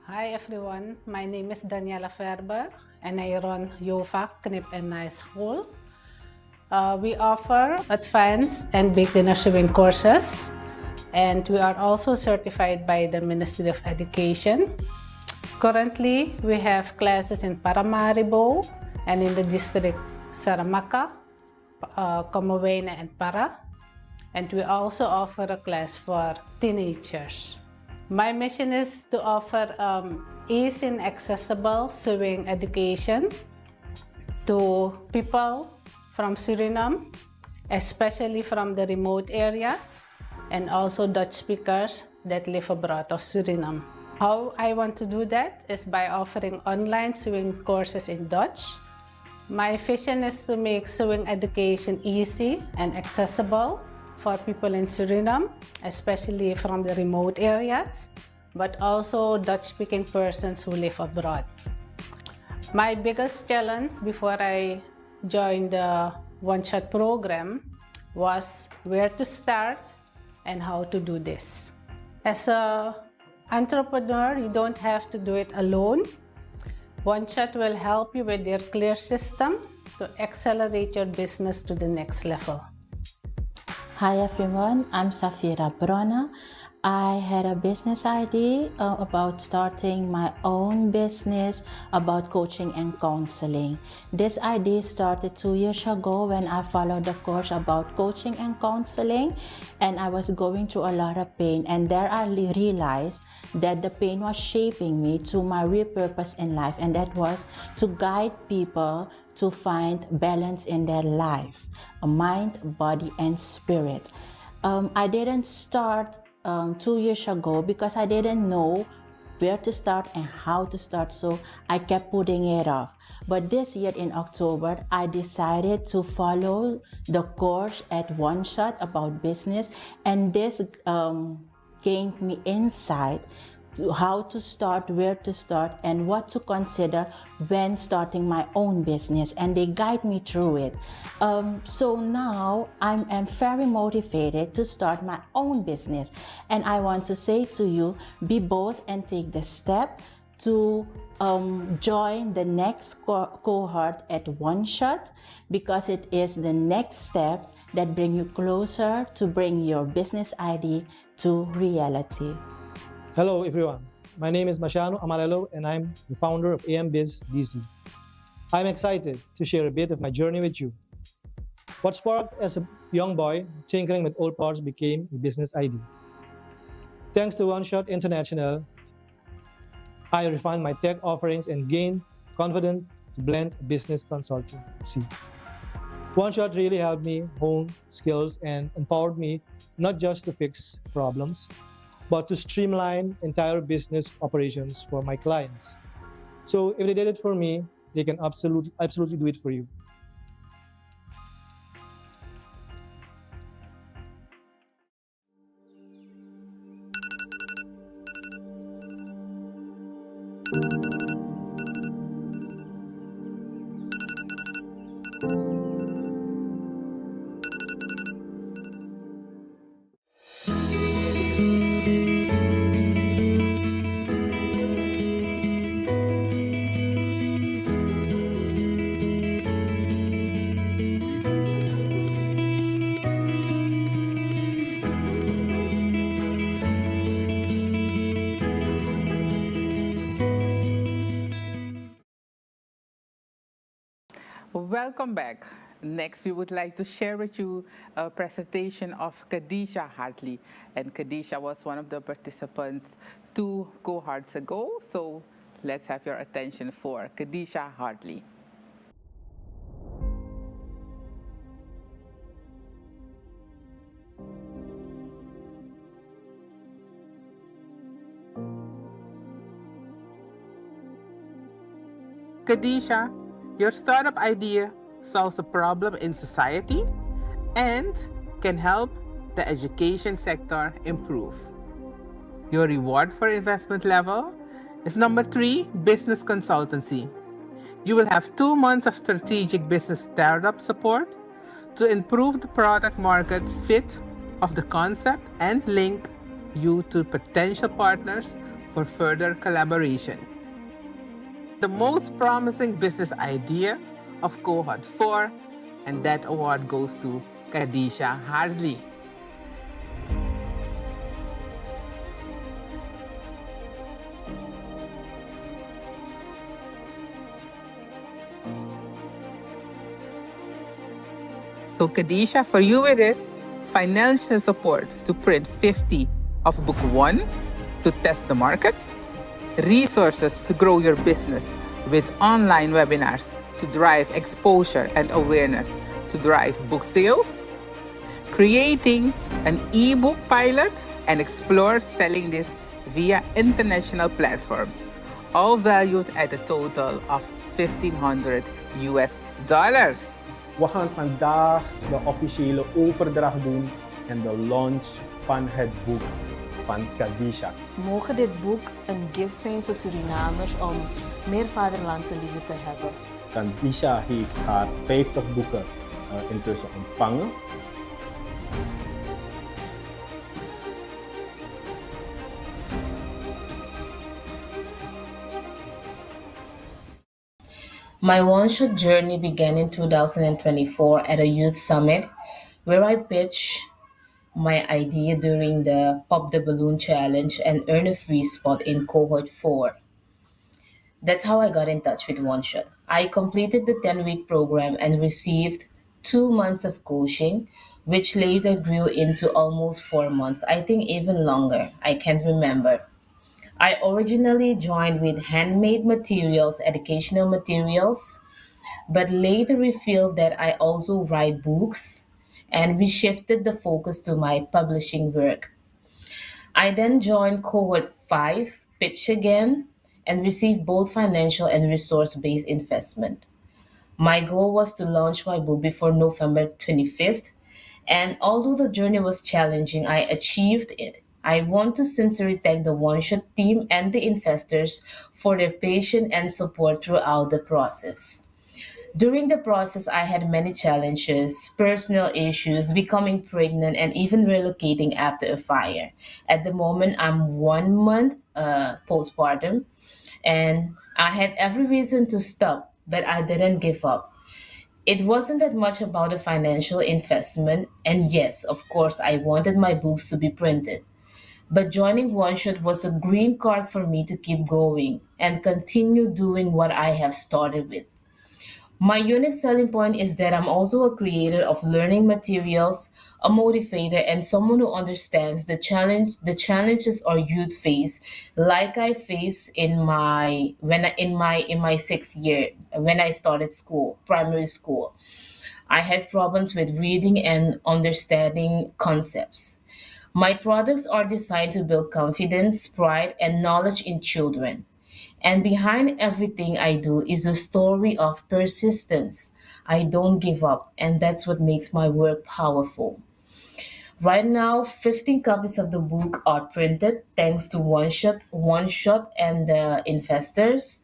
Hi everyone, my name is Daniella Faerber and I run JoFa, Knip and Naaischool. We offer advanced and beginner sewing courses, and we are also certified by the Ministry of Education. Currently, we have classes in Paramaribo and in the district Saramacca, 𝐏𝐢𝐭𝐜𝐡 and Para, and we also offer a class for teenagers. My mission is to offer easy and accessible sewing education to people from Suriname, especially from the remote areas, and also Dutch speakers that live abroad of Suriname. How I want to do that is by offering online sewing courses in Dutch. My vision is to make sewing education easy and accessible for people in Suriname, especially from the remote areas, but also Dutch-speaking persons who live abroad. My biggest challenge before I joined the OneShot program was where to start and how to do this. As an entrepreneur, you don't have to do it alone. OneShot will help you with their clear system to accelerate your business to the next level. Hi everyone, I'm Safira Bronne. I had a business idea about starting my own business about coaching and counseling. This idea started 2 years ago when I followed the course about coaching and counseling, and I was going through a lot of pain, and there I realized that the pain was shaping me to my real purpose in life, and that was to guide people to find balance in their life, mind, body, and spirit. I didn't start 2 years ago because I didn't know where to start and how to start, so I kept putting it off. But this year in October, I decided to follow the course at OneShot about business, and this gained me insight to how to start, where to start, and what to consider when starting my own business, and they guide me through it. So now I'm very motivated to start my own business, and I want to say to you, be bold and take the step to join the next cohort at OneShot, because it is the next step that bring you closer to bring your business idea to reality. Hello everyone, my name is Marciano Amarelo and I'm the founder of AMBiz DC. I'm excited to share a bit of my journey with you. What sparked as a young boy tinkering with old parts became a business idea. Thanks to OneShot International, I refined my tech offerings and gained confidence to blend business consultancy. OneShot really helped me hone skills and empowered me not just to fix problems, but to streamline entire business operations for my clients. So if they did it for me, they can absolutely do it for you. Welcome back. Next, we would like to share with you a presentation of 𝐂𝐤𝐧𝐜𝐿 Hartley. And 𝐂𝐤𝐧𝐜 was one of the participants 2 cohorts ago. So let's have your attention for 𝐂𝐤𝐧𝐜𝐿 Hartley. 𝐂𝐤𝐧𝐜𝐿, your startup idea solves a problem in society and can help the education sector improve. Your reward for investment level is number 3, business consultancy. You will have 2 months of strategic business startup support to improve the product market fit of the concept and link you to potential partners for further collaboration. The most promising business idea of Cohort 4, and that award goes to 𝐂𝐤𝐧𝐜𝐿 Hartley. So 𝐂𝐤𝐧𝐜𝐿, for you it is financial support to print 50 of book 1 to test the market, resources to grow your business with online webinars to drive exposure and awareness to drive book sales, creating an ebook pilot and explore selling this via international platforms, all valued at a total of $1,500. We gaan vandaag de officiële overdracht doen en de launch van het boek van 𝐂𝐤𝐧𝐜𝐿. Mogen dit boek een gift zijn voor Surinamers om meer vaderlandse liefde te hebben. 𝐂𝐤𝐧𝐜𝐿 heeft haar 50 boeken intussen ontvangen. My OneShot journey began in 2024 at a youth summit where I pitched my idea during the Pop the Balloon Challenge and earned a free spot in Cohort 4. That's how I got in touch with OneShot. I completed the 10-week program and received 2 months of coaching, which later grew into almost 4 months, I think even longer. I can't remember. I originally joined with handmade materials, educational materials, but later revealed that I also write books, and we shifted the focus to my publishing work. I then joined Cohort 5, pitch again, and received both financial and resource-based investment. My goal was to launch my book before November 25th, and although the journey was challenging, I achieved it. I want to sincerely thank the OneShot team and the investors for their patience and support throughout the process. During the process, I had many challenges, personal issues, becoming pregnant, and even relocating after a fire. At the moment, I'm 1 month postpartum, And I had every reason to stop, but I didn't give up. It wasn't that much about a financial investment, and yes, of course, I wanted my books to be printed. But joining OneShot was a green card for me to keep going and continue doing what I have started with. My unique selling point is that I'm also a creator of learning materials, a motivator, and someone who understands the challenges our youth face, like I face in my when I, in my 6th year when I started school, primary school. I had problems with reading and understanding concepts. My products are designed to build confidence, pride, and knowledge in children. And behind everything I do is a story of persistence. I don't give up, and that's what makes my work powerful. Right now, 15 copies of the book are printed thanks to OneShot and the investors.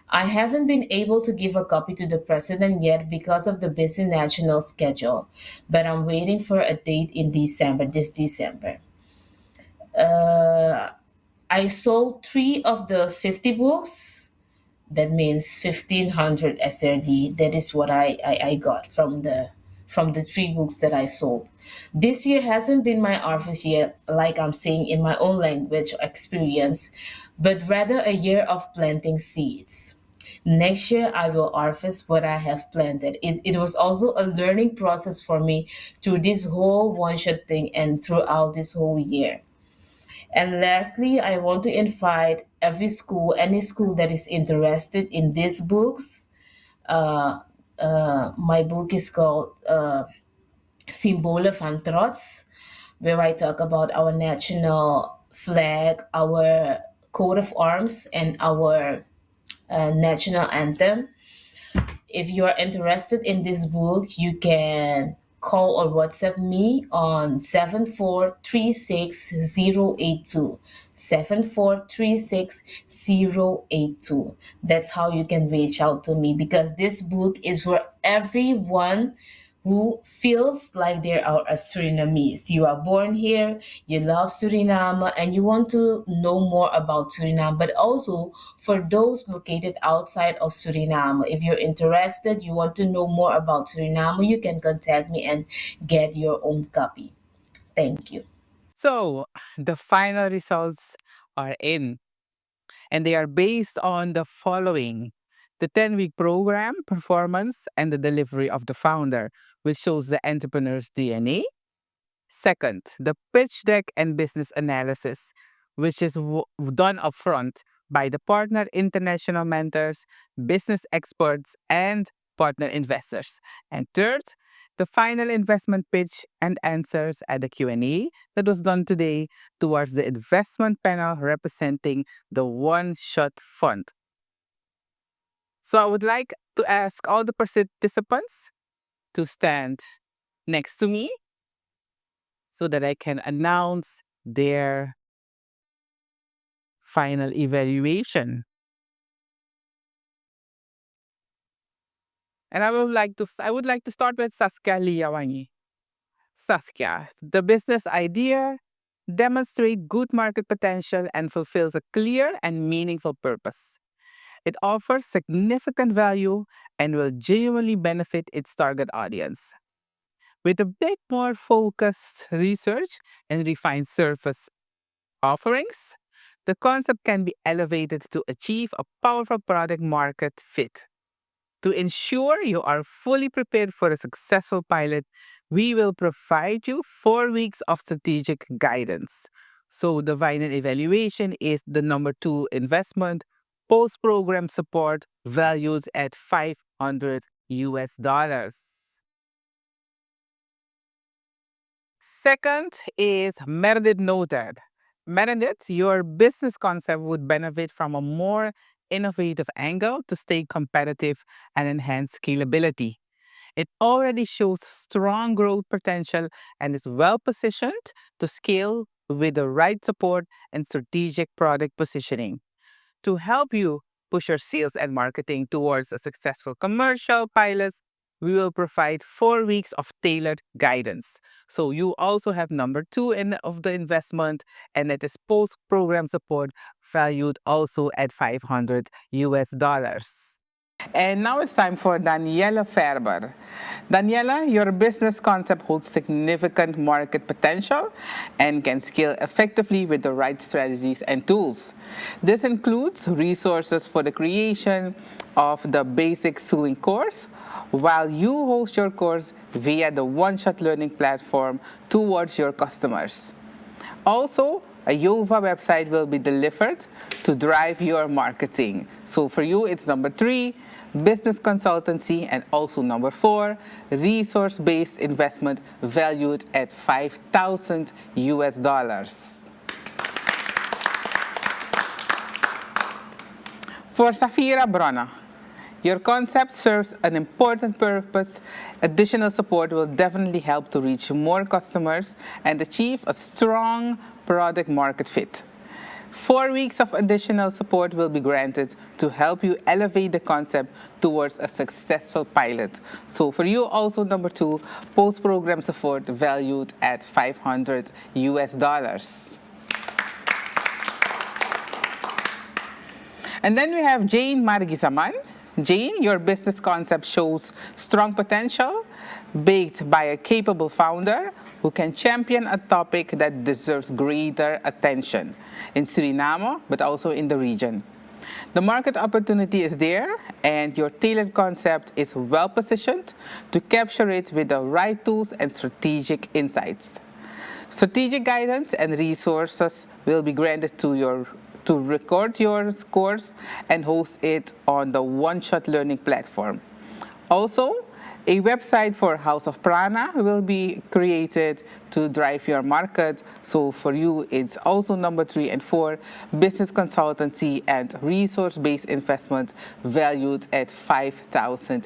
I haven't been able to give a copy to the president yet because of the busy national schedule, but I'm waiting for a date in December, this December. Uh, I sold 3 of the 50 books. That means 1500 SRD. That is what I got from the 3 books that I sold. This year hasn't been my harvest year, like I'm saying in my own language experience, but rather a year of planting seeds. Next year, I will harvest what I have planted. It was also a learning process for me through this whole one shot thing and throughout this whole year. And lastly, I want to invite every school, any school that is interested in these books. Uh, my book is called Symbolen van Trots, where I talk about our national flag, our coat of arms, and our national anthem. If you are interested in this book, you can call or WhatsApp me on 7436082. 7436082. That's how you can reach out to me because this book is for everyone who feels like they are a Surinamese. You are born here, you love Suriname, and you want to know more about Suriname, but also for those located outside of Suriname. If you're interested, you want to know more about Suriname, you can contact me and get your own copy. Thank you. So, the final results are in, and they are based on the following: the 10-week program, performance, and the delivery of the founder, which shows the entrepreneur's DNA. Second, the pitch deck and business analysis, which is done upfront by the partner international mentors, business experts, and partner investors. And third, the final investment pitch and answers at the Q&A that was done today towards the investment panel representing the OneShot Fund. So I would like to ask all the participants to stand next to me so that I can announce their final evaluation. And I would like to start with Saskia Liauw-Anjie. Saskia, the business idea demonstrates good market potential and fulfills a clear and meaningful purpose. It offers significant value and will genuinely benefit its target audience. With a bit more focused research and refined surface offerings, the concept can be elevated to achieve a powerful product market fit. To ensure you are fully prepared for a successful pilot, we will provide you 4 weeks of strategic guidance. So the final evaluation is the number 2 investment, post-program support values at $500. Second is Meredith noted. Meredith, your business concept would benefit from a more innovative angle to stay competitive and enhance scalability. It already shows strong growth potential and is well positioned to scale with the right support and strategic product positioning. To help you push your sales and marketing towards a successful commercial pilot, we will provide 4 weeks of tailored guidance. So you also have number 2 of the investment, and that is post-program support valued also at $500. And now it's time for Daniella Faerber. Daniella, your business concept holds significant market potential and can scale effectively with the right strategies and tools. This includes resources for the creation of the basic sewing course, while you host your course via the OneShot learning platform towards your customers. Also, a JoFa website will be delivered to drive your marketing. So for you, it's number 3, business consultancy, and also number 4, resource-based investment valued at $5,000. For Safira Bronne, your concept serves an important purpose. Additional support will definitely help to reach more customers and achieve a strong product market fit. 4 weeks of additional support will be granted to help you elevate the concept towards a successful pilot. So for you, also number 2, post-program support valued at $500. And then we have Margie Saman. Jane, your business concept shows strong potential, baked by a capable founder who can champion a topic that deserves greater attention in Suriname, but also in the region. The market opportunity is there, and your tailored concept is well positioned to capture it with the right tools and strategic insights. Strategic guidance and resources will be granted to record your course and host it on the OneShot learning platform. Also, a website for House of Prana will be created to drive your market. So for you, it's also number 3 and 4, business consultancy and resource-based investment valued at $5,000.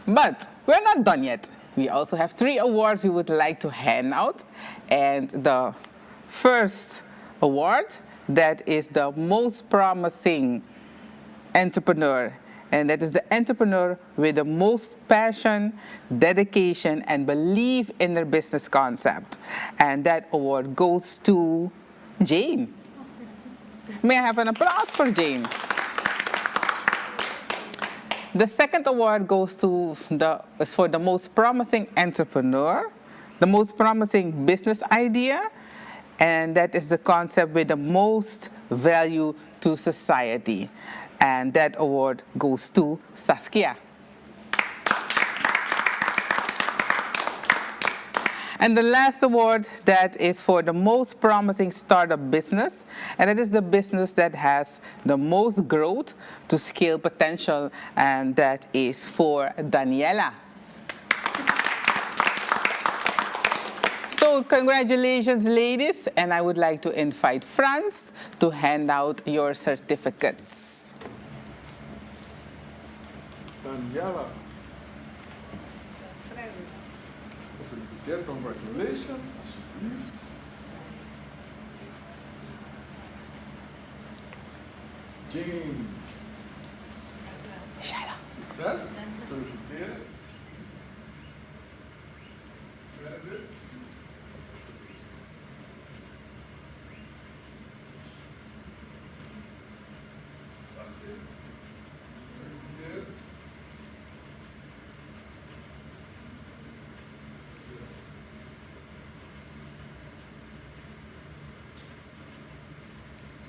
But we're not done yet. We also have 3 awards we would like to hand out. And the first award, that is the most promising entrepreneur. And that is the entrepreneur with the most passion, dedication, and belief in their business concept. And that award goes to Jane. May I have an applause for Jane? The second award goes to for the most promising entrepreneur, the most promising business idea, and that is the concept with the most value to society. And that award goes to Saskia. And the last award, that is for the most promising startup business, and it is the business that has the most growth to scale potential, and that is for Daniella. So congratulations, ladies, and I would like to invite Frans to hand out your certificates. Daniella. Congratulations. Jane. Success. Feliciteerd. Meredith. Saskia. Feliciteerd.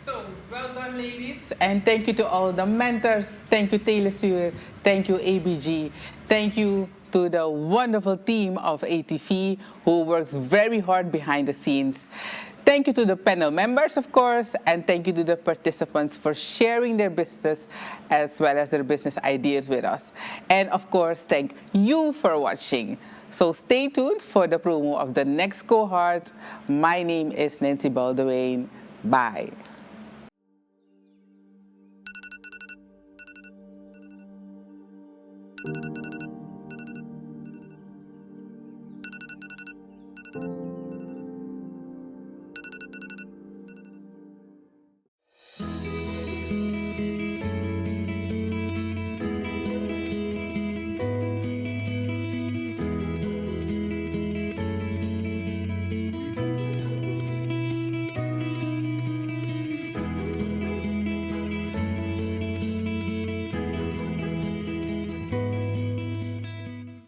So, well done, ladies, and thank you to all the mentors. Thank you, 𝐂𝐨𝐧𝐜𝐿. Thank you, ABG. Thank you to the wonderful team of ATV who works very hard behind the scenes. Thank you to the panel members, of course, and thank you to the participants for sharing their business as well as their business ideas with us. And of course, thank you for watching. So stay tuned for the promo of the next cohort. My name is Nancy Baldwin. Bye.